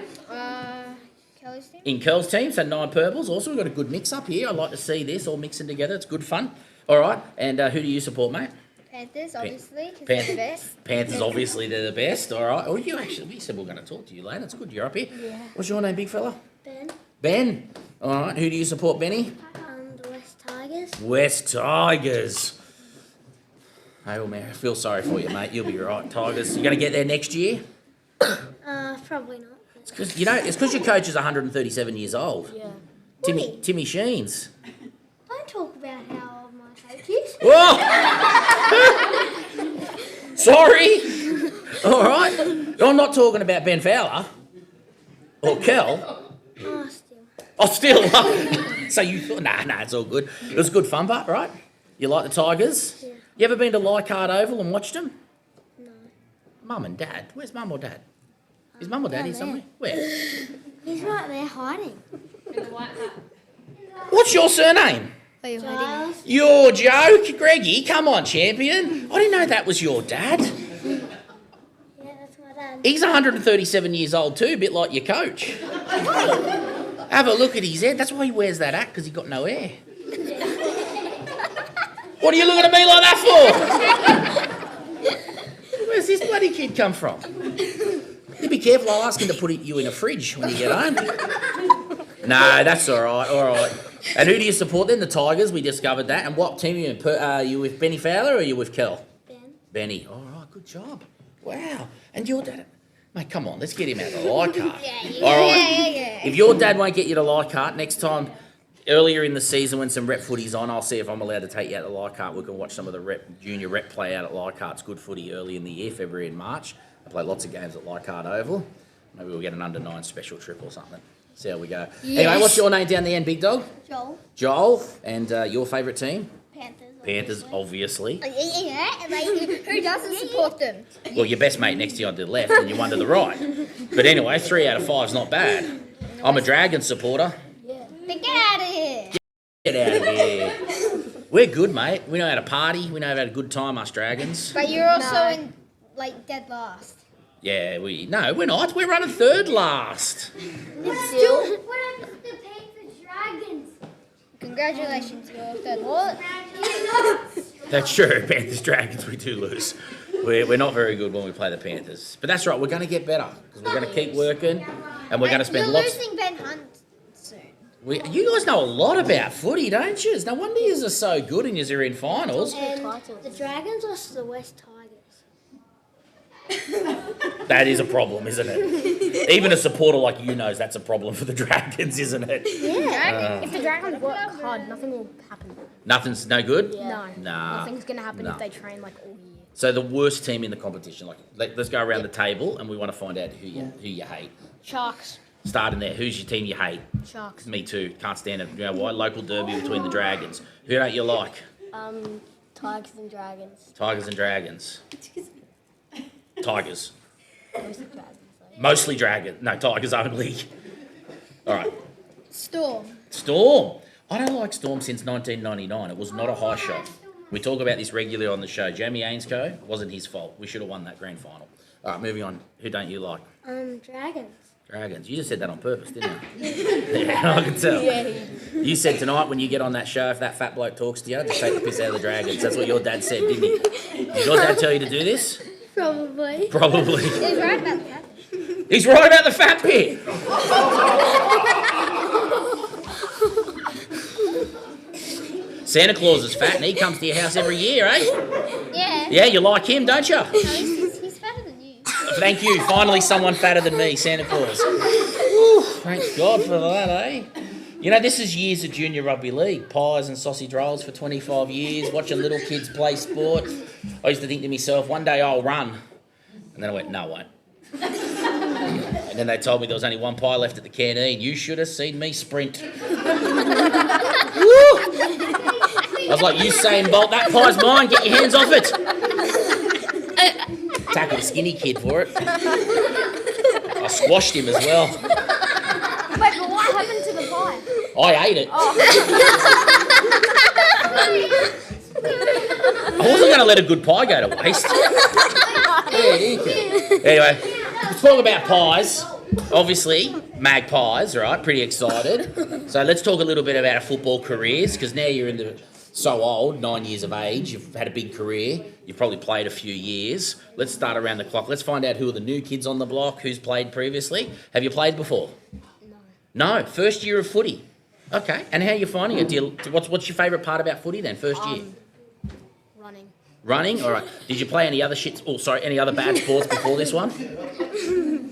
Kelly's team? In Curl's team, so 9 purples. Also, we've got a good mix up here. I like to see this all mixing together. It's good fun. All right, and who do you support, mate? Panthers, obviously, because they're the best. Panthers, obviously, they're the best. All right. Oh, we said we are going to talk to you later. It's good you're up here. Yeah. What's your name, big fella? Ben. Ben. All right. Who do you support, Benny? The West Tigers. West Tigers. Hey, well, man, I feel sorry for you, mate. You'll be all right, Tigers. You going to get there next year? Probably not. It's because your coach is 137 years old. Yeah. Timmy Sheens. Don't talk about how old my coach is. Whoa! Sorry. All right. I'm not talking about Ben Fowler or Kel. Oh, still. Oh, still. So you thought, nah, it's all good. It was good fun, but right? You like the Tigers? Yeah. You ever been to Leichhardt Oval and watched them? No. Mum and Dad. Where's Mum or Dad? Is Mum or Dad here down somewhere? Where? He's right there hiding. What's your surname? Giles? Your joke, Greggy. Come on, champion. I didn't know that was your dad. Yeah, that's my dad. He's 137 years old too, a bit like your coach. Have a look at his head. That's why he wears that hat, because he got no hair. What are you looking at me like that for? Where's this bloody kid come from? You be careful. I'll ask him to put you in a fridge when you get home. No, that's all right. All right. And who do you support then? The Tigers. We discovered that. And what team are you in? Are you with Benny Fowler or are you with Kel? Ben. Benny. All right. Good job. Wow. And your dad. Mate, come on. Let's get him out of the Leichhardt. All right. Yeah. If your dad won't get you to Leichhardt, next time, earlier in the season when some rep footy's on, I'll see if I'm allowed to take you out to Leichhardt. We can watch some of the junior rep play out at Leichhardt. It's good footy early in the year, February and March. I play lots of games at Leichhardt Oval. Maybe we'll get an under-9 special trip or something. See how we go. Yes. Anyway, what's your name down the end, big dog? Joel. Joel. And your favourite team? Panthers. Panthers, obviously. Yeah. Who doesn't support them? Well, your best mate next to you on the left and your one to the right. But anyway, 3 out of 5's not bad. I'm a Dragons supporter. Yeah. Then get out of here. Get out of here. We're good, mate. We know how to party. We know how to have a good time, us Dragons. But you're also in, dead last. Yeah, no, we're not. We're running third last. Still. What happens to Panthers Dragons? Congratulations, you're third. What? That's true. Panthers, Dragons, we do lose. We're not very good when we play the Panthers. But that's right. We're going to get better because we're going to keep working and we're going to spend You're lots. losing Ben Hunt soon. You guys know a lot about footy, don't you? No wonder you are so good and you're in finals. And the Dragons lost to the West Tigers. That is a problem, isn't it? Even a supporter like you knows that's a problem for the Dragons, isn't it? Yeah. If the Dragons work hard, nothing will happen. Nothing's no good? No. Nah. Nothing's going to happen Nah. if they train all year. So the worst team in the competition, let's go around the table and we want to find out who you hate. Sharks. Starting there, who's your team you hate? Sharks. Me too. Can't stand it. You know why? Local derby between the Dragons. Who don't you like? Tigers and Dragons. Tigers and Dragons. Tigers. Mostly Dragons. Mostly Dragons. No, Tigers only. All right. Storm. I don't like Storm since 1999. It was not a high shot. We talk about this regularly on the show. Jamie Ainscough, wasn't his fault. We should have won that grand final. All right, moving on. Who don't you like? Dragons. Dragons. You just said that on purpose, didn't you? Yeah, I can tell. You said tonight when you get on that show, if that fat bloke talks to you, just take the piss out of the Dragons. That's what your dad said, didn't he? Did your dad tell you to do this? Probably. Probably. He's right about that. He's right about the fat bit. Santa Claus is fat and he comes to your house every year, eh? Yeah. Yeah, you like him, don't you? No, he's fatter than you. Thank you. Finally, someone fatter than me, Santa Claus. Whew, thank God for that, eh? You know, this is years of junior rugby league. Pies and sausage rolls for 25 years, watching little kids play sport. I used to think to myself, one day I'll run. And then I went, no, I won't. And then they told me there was only one pie left at the canteen. You should have seen me sprint. I was like, Usain Bolt, that pie's mine. Get your hands off it. Tackled a skinny kid for it. I squashed him as well. Wait, but what happened to the pie? I ate it. I wasn't going to let a good pie go to waste. Anyway, let's talk about pies. Obviously, magpies, right? Pretty excited. So let's talk a little bit about our football careers, because now you're so old, 9 years of age, you've had a big career, you've probably played a few years. Let's start around the clock. Let's find out who are the new kids on the block, who's played previously. Have you played before? No. First year of footy. Okay. And how are you finding it? What's your favourite part about footy then, first year? Running? All right. Did you play any other any other bad sports before this one?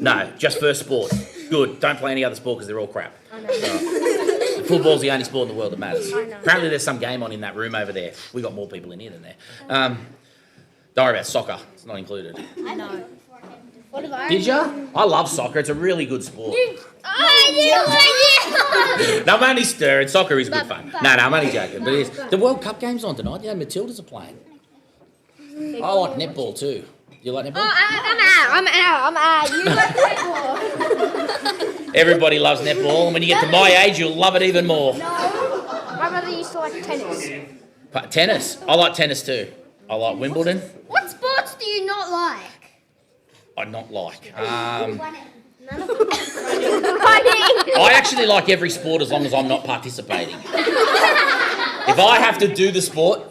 No, just first sport. Good. Don't play any other sport because they're all crap. I know. Right. Football's the only sport in the world that matters. I know. Apparently there's some game on in that room over there. We got more people in here than there. Don't worry about soccer. It's not included. I know. What have I Did you? I love soccer. It's a really good sport. Oh, No, I'm only stirring. Soccer is good fun. No, I'm only joking. But it is. The World Cup game's on tonight. Yeah, Matildas are playing. I like netball too. Do you like netball? I'm out. You like netball. Everybody loves netball, and when you get to my age, you'll love it even more. My brother used to like tennis. But tennis. I like tennis too. I like Wimbledon. What sports do you not like? I not like. Running. I actually like every sport as long as I'm not participating. If I have to do the sport,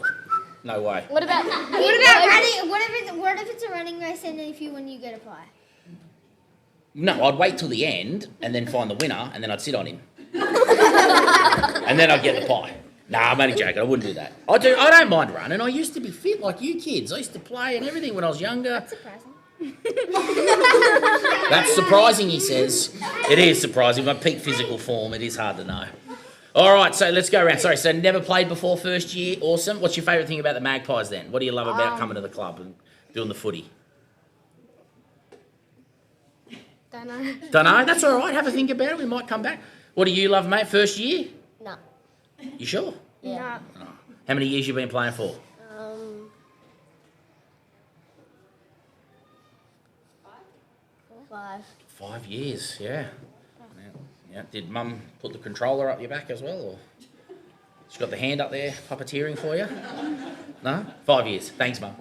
no way. What about running? What if it's a running race and if you win, you get a pie? No, I'd wait till the end and then find the winner and then I'd sit on him. And then I'd get the pie. Nah, I'm only joking. I wouldn't do that. I don't mind running. I used to be fit like you kids. I used to play and everything when I was younger. That's surprising. That's surprising, he says. It is surprising. My peak physical form, it is hard to know. All right, so let's go around. Sorry, so never played before first year. Awesome. What's your favourite thing about the Magpies then? What do you love about coming to the club and doing the footy? Don't know. Don't know. That's all right. Have a think about it. We might come back. What do you love, mate? First year? No. You sure? Yeah. How many years you been playing for? 5. 5 years, yeah. Yeah. Did Mum put the controller up your back as well, or she got the hand up there puppeteering for you? No? 5 years. Thanks, Mum.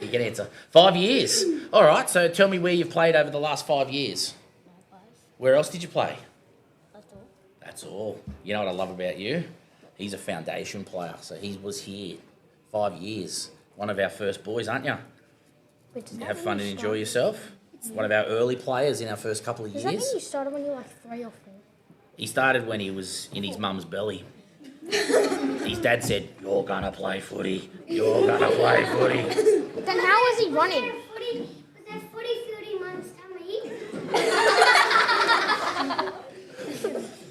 You can answer. 5 years. All right. So tell me where you've played over the last 5 years. Where else did you play? That's all. That's all. You know what I love about you? He's a foundation player. So he was here 5 years. One of our first boys, aren't you? Have fun and enjoy yourself. One of our early players in our first couple of years. Does that mean you started when you were like 3 or 4? He started when he was in his mum's belly. His dad said, "You're gonna play footy. You're gonna play footy." Then how was he running? Was that footy field in Mum's tummy?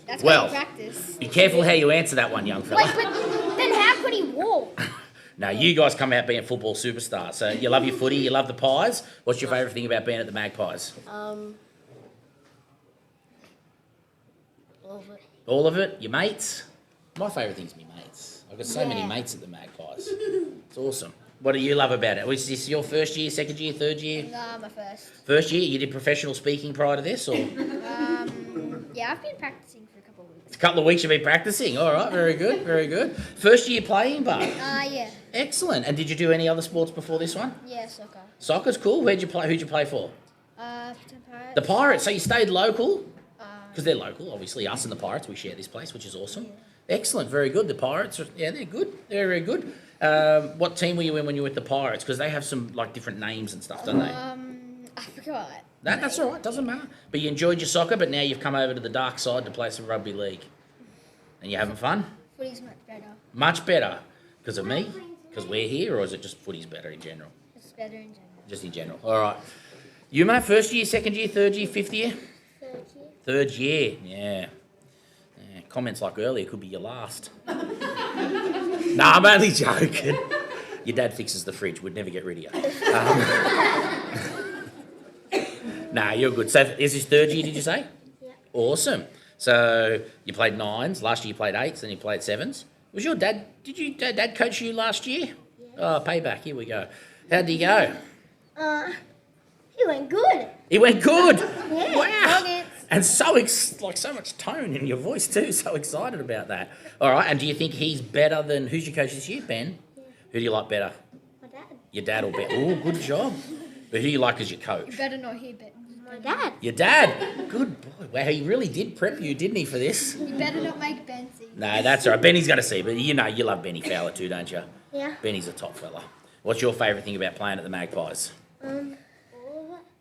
That's Well, practice. be careful how you answer that one, young fella. Wait, but then how could he walk? No, you guys come out being football superstars. So you love your footy, you love the Pies. What's your favourite thing about being at the Magpies? All of it. All of it? Your mates? My favourite thing's my mates. I've got so many mates at the Magpies. It's awesome. What do you love about it? Was this your first year, second year, third year? No, my first. First year? You did professional speaking prior to this, or? Yeah, I've been practicing for a couple of weeks. A couple of weeks you've been practicing. All right, very good, very good. First year playing, but Yeah. excellent. And did you do any other sports before this one? Yeah, soccer. Soccer's cool. Who'd you play for? Pirates. The Pirates. So you stayed local? Because they're local, obviously. Us and the Pirates, we share this place, which is awesome. Excellent, very good. The Pirates, they're good. They're very good. What team were you in when you were with the Pirates? Because they have some like different names and stuff, don't they? I forgot. That's all right. Doesn't matter. But you enjoyed your soccer, but now you've come over to the dark side to play some rugby league, and you're having fun. Footy's much better. Much better because of me, because we're here, or is it just footy's better in general? It's better in general. Just in general. All right. You, mate, first year, second year, third year, fifth year? Third year, yeah. Comments like earlier could be your last. Nah, I'm only joking. Your dad fixes the fridge. We'd never get rid of you. Nah, you're good. So is this third year, did you say? Yeah. Awesome. So you played 9s. Last year you played 8s, then you played 7s. Was your dad, did your dad coach you last year? Yeah. Oh, payback. Here we go. How'd he go? He went good. He went good. Yeah. Wow. Nuggets. And so so much tone in your voice too. So excited about that. All right. And do you think he's better than who's your coach this year, Ben? Yeah. Who do you like better? My dad. Your dad or Ben? Oh, good job. But who do you like as your coach? You better not hear Ben. My dad. Your dad. Good boy. Wow, he really did prep you, didn't he, for this? You better not make Ben see. No, that's all right. Benny's going to see, but you know you love Benny Fowler too, don't you? Yeah. Benny's a top fella. What's your favourite thing about playing at the Magpies? All of it.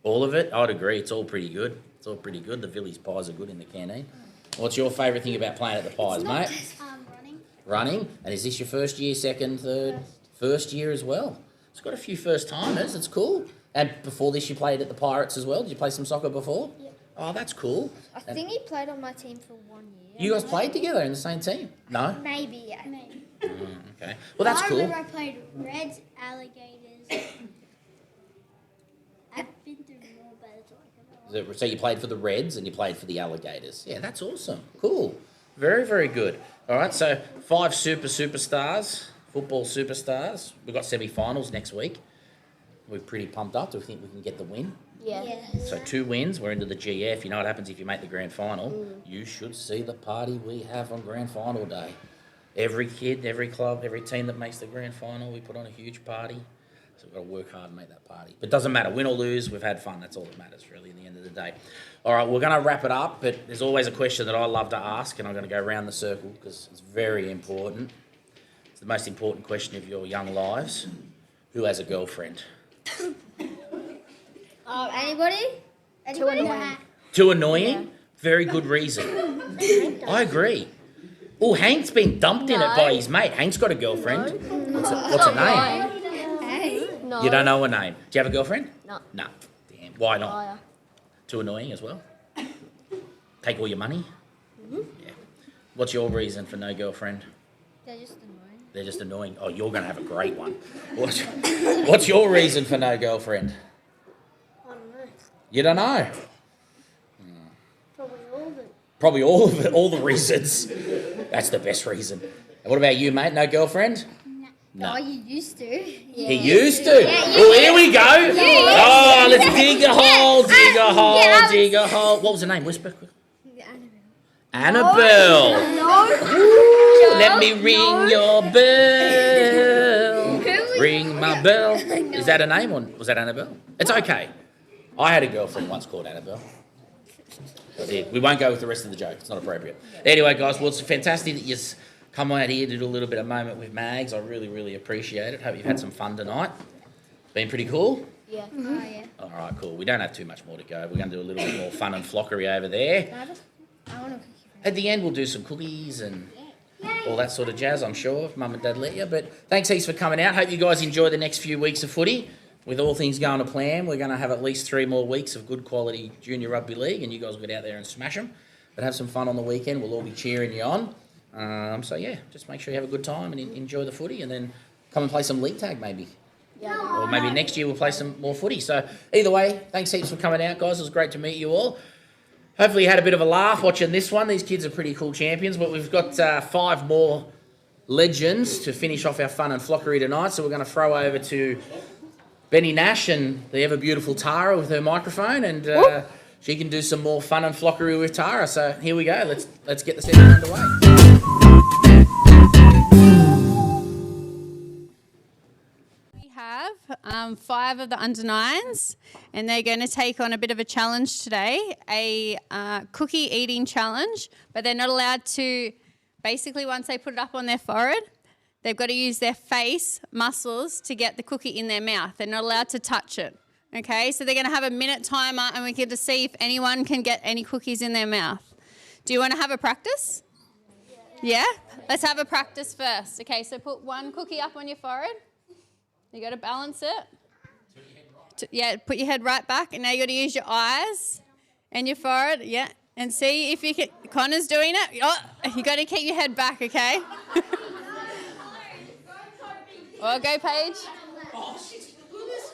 All of it? I'd agree. It's all pretty good. It's all pretty good. The Villies pies are good in the canteen. What's your favourite thing about playing at the Pies, mate? Running. Running. And is this your first year, second, third? First year as well. It's got a few first timers. It's cool. And before this, you played at the Pirates as well. Did you play some soccer before? Yeah. Oh, that's cool. I think he played on my team for 1 year. You guys played together in the same team? No? Maybe, yeah. Maybe. Okay. Well, that's cool. I played Reds, Alligators. I've been through more So you played for the Reds and you played for the Alligators. Yeah, that's awesome. Cool. Very, very good. All right, so 5 superstars, football superstars. We've got semi-finals next week. We're pretty pumped up. Do we think we can get the win? Yeah. So 2 wins. We're into the GF. You know what happens if you make the grand final? You should see the party we have on grand final day. Every kid, every club, every team that makes the grand final, we put on a huge party. So we've got to work hard and make that party. But it doesn't matter. Win or lose, we've had fun. That's all that matters, really, in the end of the day. All right, we're going to wrap it up, but there's always a question that I love to ask, and I'm going to go around the circle because it's very important. It's the most important question of your young lives. Who has a girlfriend? Anybody? Anybody? Too annoying? Very good reason. I agree. Oh, Hank's been dumped in it by his mate. Hank's got a girlfriend. What's her name? No. You don't know her name. Do you have a girlfriend? No. No. Damn. Why not? Liar. Too annoying as well? Take all your money? Yeah. What's your reason for no girlfriend? They're just annoying. They're just annoying. Oh, you're going to have a great one. What's your reason for no girlfriend? I don't know. You don't know? Probably all of it. Probably all of it, all the reasons. That's the best reason. And what about you, mate? No girlfriend? No. Oh, you used to. Yeah. He used to? Oh, here we go. Oh, let's dig a hole, dig a hole, dig a hole. What was her name? Whisper. Annabelle. No. Let me ring your bell. Ring my bell. Is that a name or was that Annabelle? It's okay. I had a girlfriend once called Annabelle. I did. We won't go with the rest of the joke. It's not appropriate. Anyway, guys, well, it's fantastic that you've come out here to do a little bit of moment with Mags. I really, really appreciate it. Hope you've had some fun tonight. Been pretty cool? Yeah. Oh, yeah. All right, cool. We don't have too much more to go. We're going to do a little bit more fun and flockery over there. I want to. At the end, we'll do some cookies and all that sort of jazz, I'm sure, if Mum and Dad let you. But thanks heaps for coming out. Hope you guys enjoy the next few weeks of footy. With all things going to plan, we're going to have at least 3 more weeks of good quality junior rugby league, and you guys will get out there and smash them. But have some fun on the weekend. We'll all be cheering you on. So, yeah, just make sure you have a good time and enjoy the footy, and then come and play some league tag maybe. Yeah. Or maybe next year we'll play some more footy. So, either way, thanks heaps for coming out, guys. It was great to meet you all. Hopefully you had a bit of a laugh watching this one. These kids are pretty cool champions, but we've got 5 more legends to finish off our fun and flockery tonight. So we're going to throw over to Benny Nash and the ever beautiful Tara with her microphone, and she can do some more fun and flockery with Tara. So here we go. Let's get the session underway. We have 5 of the under-9s, and they're going to take on a bit of a challenge today, a cookie eating challenge, but they're not allowed to, basically once they put it up on their forehead, they've got to use their face muscles to get the cookie in their mouth. They're not allowed to touch it, okay? So they're going to have a minute timer, and we get to see if anyone can get any cookies in their mouth. Do you want to have a practice? Yeah? Let's have a practice first. Okay, so put 1 cookie up on your forehead. You got to balance it. Yeah, put your head right back, and now you got to use your eyes and your forehead. Yeah, and see if you can. Connor's doing it. Oh, you got to keep your head back, okay? Oh, go Paige.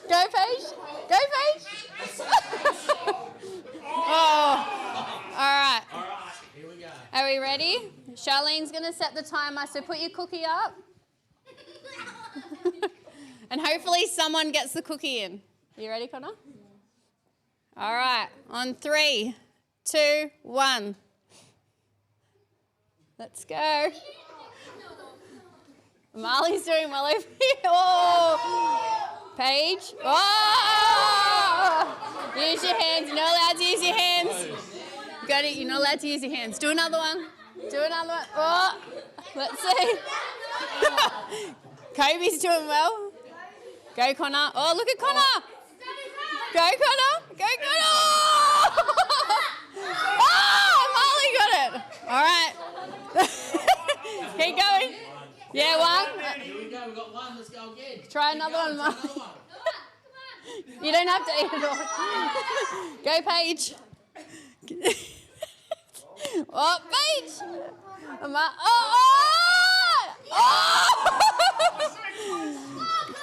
Go Paige. Go Paige. Oh, all right. Here we go. Are we ready? Charlene's going to set the timer, so put your cookie up. And hopefully someone gets the cookie in. You ready, Connor? All right. On 3, 2, 1. Let's go. Marley's doing well over here. Oh! Paige. Oh! Use your hands. You're not allowed to use your hands. You got it. You're not allowed to use your hands. Do another one. Do another one. Oh! Let's see. Kobe's doing well. Go, Connor. Oh, look at Connor. Go, Connor. Go, Connor. Oh, Marley got it. All right. Keep going. Yeah, 1. Here we go. We've got 1. Let's go again. Try another one, Marley. You don't have to eat it all. Go, Paige. Oh, Paige.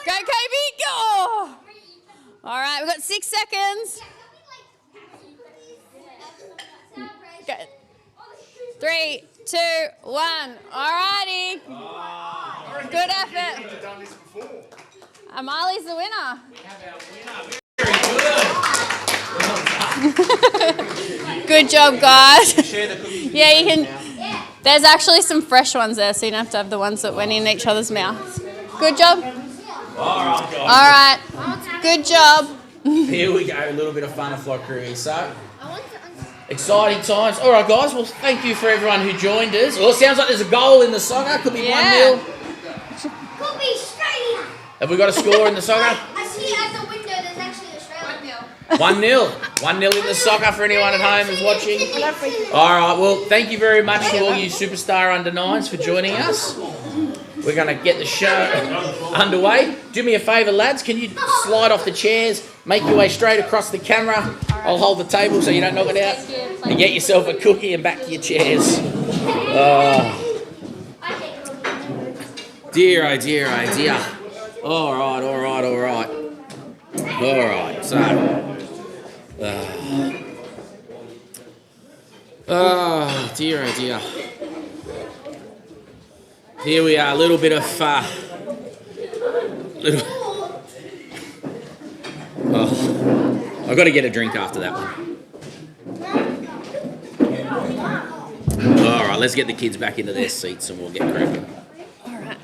Go, Kobe. Go. All right, we've got 6 seconds. Go. 3, 2, 1. Alrighty. Good effort. Amali's the winner. Good job, guys. Yeah, you can. There's actually some fresh ones there, so you don't have to have the ones that went in each other's mouths. Good job. All right. Good job. Here we go, a little bit of fun and flockery. So, exciting times. All right, guys. Well, thank you for everyone who joined us. Well, it sounds like there's a goal in the soccer. Could be 1-0. Could be Australia. Have we got a score in the soccer? I see it at the window. There's actually Australia. 1-0. 1-0 in the soccer for anyone at home who's watching. All right. Well, thank you very much to all you superstar under-9s for joining us. We're going to get the show underway. Do me a favour, lads. Can you slide off the chairs, make your way straight across the camera? I'll hold the table so you don't knock it out. And get yourself a cookie and back to your chairs. Dear, oh dear, oh dear. All right. So, oh dear, oh dear. Here we are, a little bit of I've got to get a drink after that one. All right, let's get the kids back into their seats and we'll get cracking. All right.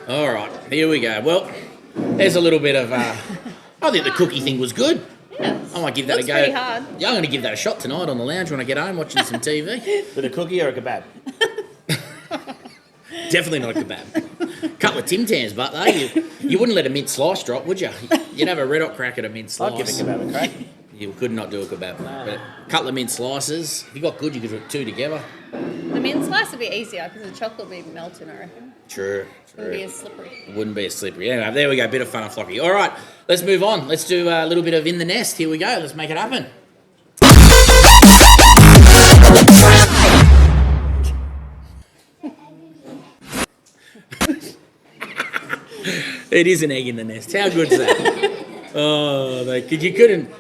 All right, here we go. Well, there's a little bit of I think the cookie thing was good. Yes. I might give that Looks a go. pretty hard. Yeah, I'm going to give that a shot tonight on the lounge when I get home watching some TV. With a cookie or a kebab? Definitely not a kebab. Couple of Tim Tams, but though you wouldn't let a mint slice drop, would you? You'd have a red hot crack at a mint slice. I'd give a kebab a crack. You could not do a kebab, but a couple of mint slices. If you got good, you could do 2 together. The mint slice would be easier because the chocolate would be melting, I reckon. True. It wouldn't be as slippery. It wouldn't be as slippery. Anyway, there we go. Bit of fun and flocky. All right, let's move on. Let's do a little bit of in the nest. Here we go. Let's make it happen. It is an egg in the nest. How good's that? You couldn't.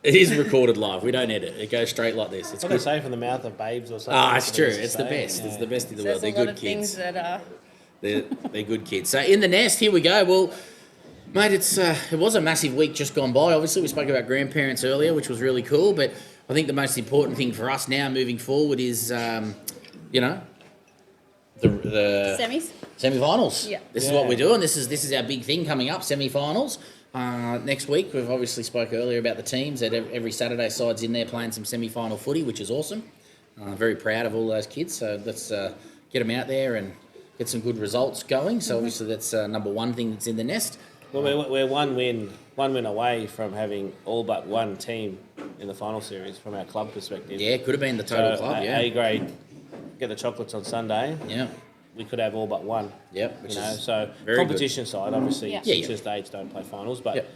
It is recorded live. We don't edit. It goes straight like this. It's What good. they say from the mouth of babes or something. Ah, it's true. It's It's the best. It's the best in the There's world. They're a lot good of things kids. that are... They're good kids. So in the nest, here we go. Well, mate, it was a massive week just gone by. Obviously, we spoke about grandparents earlier, which was really cool. But I think the most important thing for us now moving forward is, the Semis? semi-finals. Yeah. This is what we're doing. This is our big thing coming up, semi-finals. Next week, we've obviously spoke earlier about the teams that every Saturday side's in there playing some semi-final footy, which is awesome. Very proud of all those kids. So let's get them out there and get some good results going. So obviously that's number one thing that's in the nest. Well, we're one win away from having all but one team in the final series from our club perspective. Yeah, it could have been the total club. Yeah. A grade, get the chocolates on Sunday. Yeah. We could have all but one. Yep. Which is so very competition side, obviously, Yeah. Sixers to Eights don't play finals, but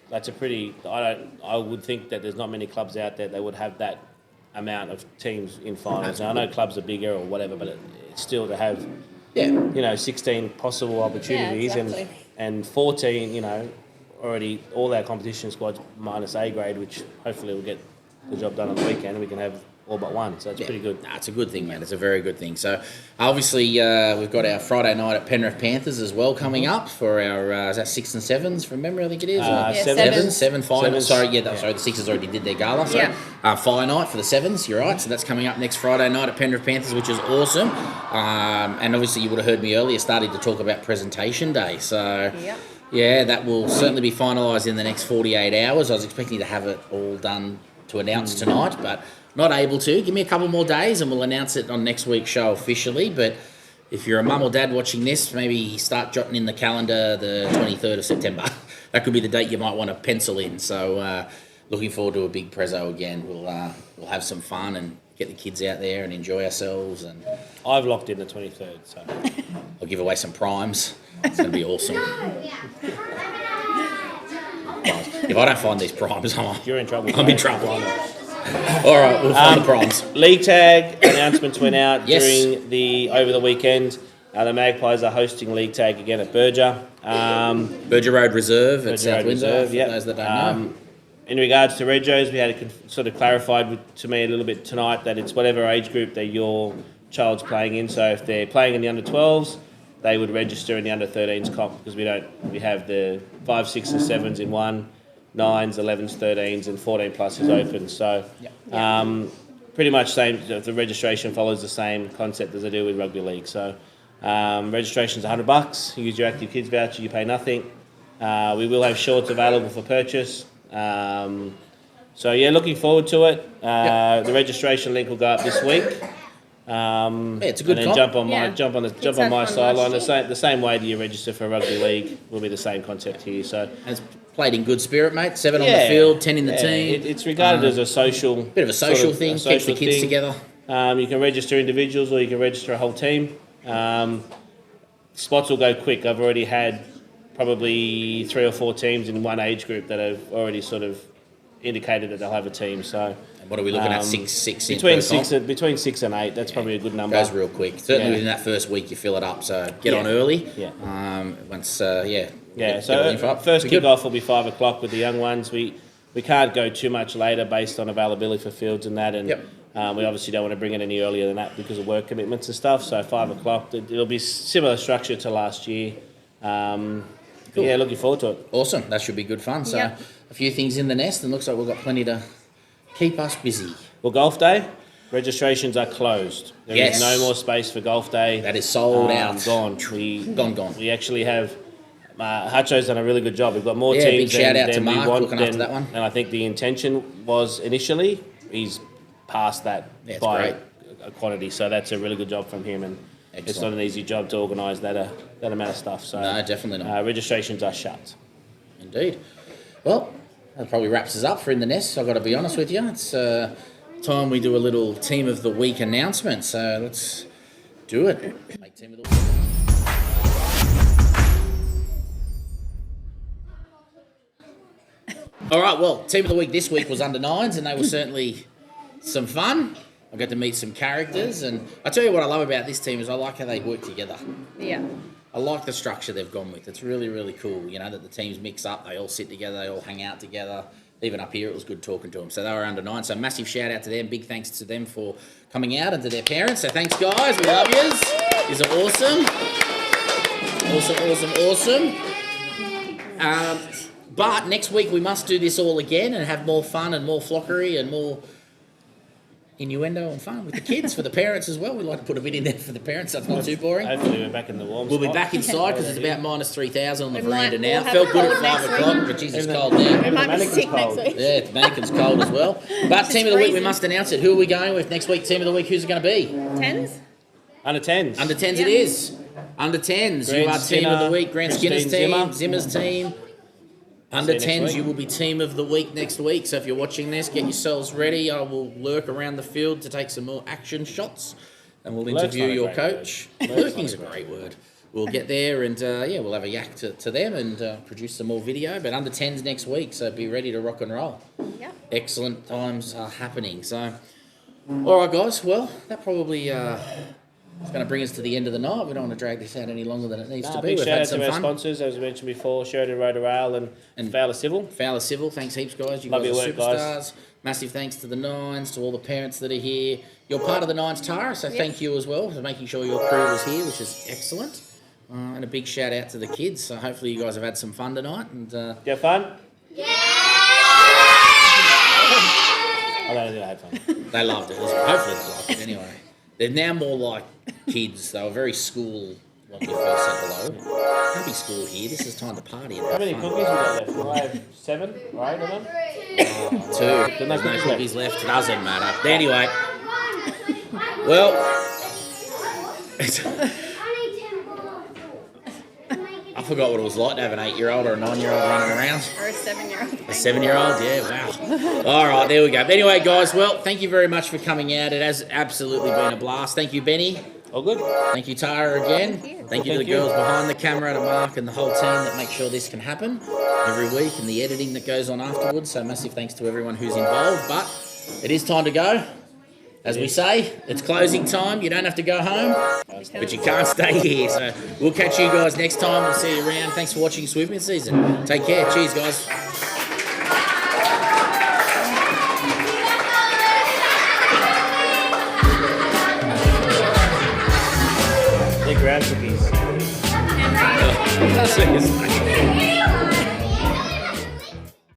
that's a pretty. I would think that there's not many clubs out there that would have that amount of teams in finals. Now, I know clubs are bigger or whatever, but it's still to have, 16 possible opportunities and 14, already all our competition squads minus A grade, which hopefully will get the job done on the weekend and we can have all but one, so it's pretty good. Nah, it's a good thing, man. It's a very good thing. So, obviously, we've got our Friday night at Penrith Panthers as well coming up for our, is that 6 and 7s from memory, I think it is? Seven finals. Sorry, sorry, the Sixers already did their gala. So, fire night for the 7s, you're right. So, that's coming up next Friday night at Penrith Panthers, which is awesome. And obviously, you would have heard me earlier starting to talk about presentation day. So, yeah, that will certainly be finalised in the next 48 hours. I was expecting to have it all done to announce tonight, but not able to. Give me a couple more days and we'll announce it on next week's show officially. But if you're a mum or dad watching this, maybe start jotting in the calendar the 23rd of September. That could be the date you might want to pencil in. So looking forward to a big prezzo again. We'll have some fun and get the kids out there and enjoy ourselves. And I've locked in the 23rd, so I'll give away some primes. It's going to be awesome. If I don't find these primes, you're in trouble. I'm in trouble. All right, we'll find the primes. League tag announcements went out over the weekend. The Magpies are hosting league tag again at Berger. Berger Road Reserve at Berger South Road Windsor, Reserve, for yep. those that don't know. In regards to Regos, we had it sort of clarified to me a little bit tonight that it's whatever age group that your child's playing in. So if they're playing in the under 12s, they would register in the under 13s comp because we have the 5, 6, and 7s in one, 9s, 11s, 13s, and 14 plus is open. So pretty much same. The registration follows the same concept as I do with rugby league. So registration's $100. You use your Active Kids voucher, you pay nothing. We will have shorts available for purchase. So yeah, looking forward to it. The registration link will go up this week. It's a good and then comp. jump on my sideline. The same way that you register for rugby league will be the same concept here. So And it's played in good spirit, mate. 7 on the field, 10 in the team. It's regarded as a social, bit of a social thing. Keeps the kids together. You can register individuals or you can register a whole team. Spots will go quick. I've already had probably 3 or 4 teams in one age group that have already sort of indicated that they'll have a team. So what are we looking at? Six between 6 and 8. That's probably a good number. Goes real quick. Certainly within that first week, you fill it up. So get on early. Once So first kick-off will be 5 o'clock with the young ones. We can't go too much later based on availability for fields and that. And we obviously don't want to bring it any earlier than that because of work commitments and stuff. So 5 o'clock. It'll be similar structure to last year. Cool. Yeah, looking forward to it. Awesome. That should be good fun. So a few things in the nest, and looks like we've got plenty to keep us busy. Well, golf day, registrations are closed. There is no more space for golf day. That is sold out. Gone. Gone. We actually have... Hutcho's done a really good job. We've got more teams big shout out to than we Mark want. looking after that one. And I think the intention was initially, he's passed that by a quantity. So that's a really good job from him. And it's not an easy job to organise that amount of stuff. So no, definitely not. Registrations are shut. Indeed. Well, that probably wraps us up for In the Nest. I've got to be honest with you. It's time we do a little Team of the Week announcement. So let's do it. Make Team of the Week. All right, well, Team of the Week this week was under 9s, and they were certainly some fun. I got to meet some characters, and I tell you what I love about this team is I like how they work together. Yeah. I like the structure they've gone with. It's really, really cool, you know, that the teams mix up, they all sit together, they all hang out together. Even up here, it was good talking to them. So they were under 9, so massive shout out to them. Big thanks to them for coming out and to their parents. So thanks, guys. We love yous. These are awesome. Awesome. But next week we must do this all again and have more fun and more flockery and more innuendo and fun with the kids, for the parents as well. We like to put a bit in there for the parents so it's not too boring. Hopefully we're back in the warm We'll be spot. back inside because it's about minus 3,000 on the We veranda might- now. we'll have Felt a good at cold 5 next o'clock, week. but Jesus, it's Even cold the- now. We even might be mannequin's sick cold. next week. Yeah, the mannequin's cold as well. But Team of the Week, we freezing. must announce it. Who are we going with next week? Team of the Week, who's it going to be? 10s? Under 10s. Under 10s it is. Under 10s, you Grant are Team of the Skinner, Week. Grant Skinner's Christine team, Zimmer. Zimmer's team. Under See you next 10s, week. you will be Team of the Week next week. So if you're watching this, get yourselves ready. I will lurk around the field to take some more action shots. And we'll Lurk's interview not a your great coach. word. Lurk's Lurking's a great word. We'll get there and, we'll have a yak to them and produce some more video. But under 10s next week, so be ready to rock and roll. Yep. Excellent times are happening. So, all right, guys. Well, that probably is going to bring us to the end of the night. We don't want to drag this out any longer than it needs to be. Big We've shout had out some to our fun. sponsors, as we mentioned before, Sheridan Road Rail and Fowler Civil. Fowler Civil, thanks heaps, guys. You Love guys your are work, superstars. guys. Massive thanks to the Nines, to all the parents that are here. You're part of the Nines, Tara, so thank you as well for making sure your crew was here, which is excellent. And a big shout out to the kids. So hopefully you guys have had some fun tonight. And You have fun? Yeah! I don't think I had fun. they loved it. Hopefully they liked it anyway. They're now more like kids. They were very school when we first said hello. Can't be school here. This is time to party. And How have many fun. cookies we got left? Do I have 7 or 8 of them? 2. There's no cookies left. Doesn't matter. Anyway, well, I forgot what it was like to have an 8-year-old or a 9-year-old running around. Or a 7-year-old. A 7-year-old, yeah, wow. All right, there we go. But anyway, guys, well, thank you very much for coming out. It has absolutely been a blast. Thank you, Benny. All good? Thank you, Tara, again. Thank you. Thank you to the Thank you. girls behind the camera, to Mark and the whole team that make sure this can happen every week, and the editing that goes on afterwards. So massive thanks to everyone who's involved. But it is time to go. As we say, it's closing time. You don't have to go home, but you can't stay here. So we'll catch you guys next time. We'll see you around. Thanks for watching swoopn season. Take care. Cheers, guys. They're ground cookies. Seriously.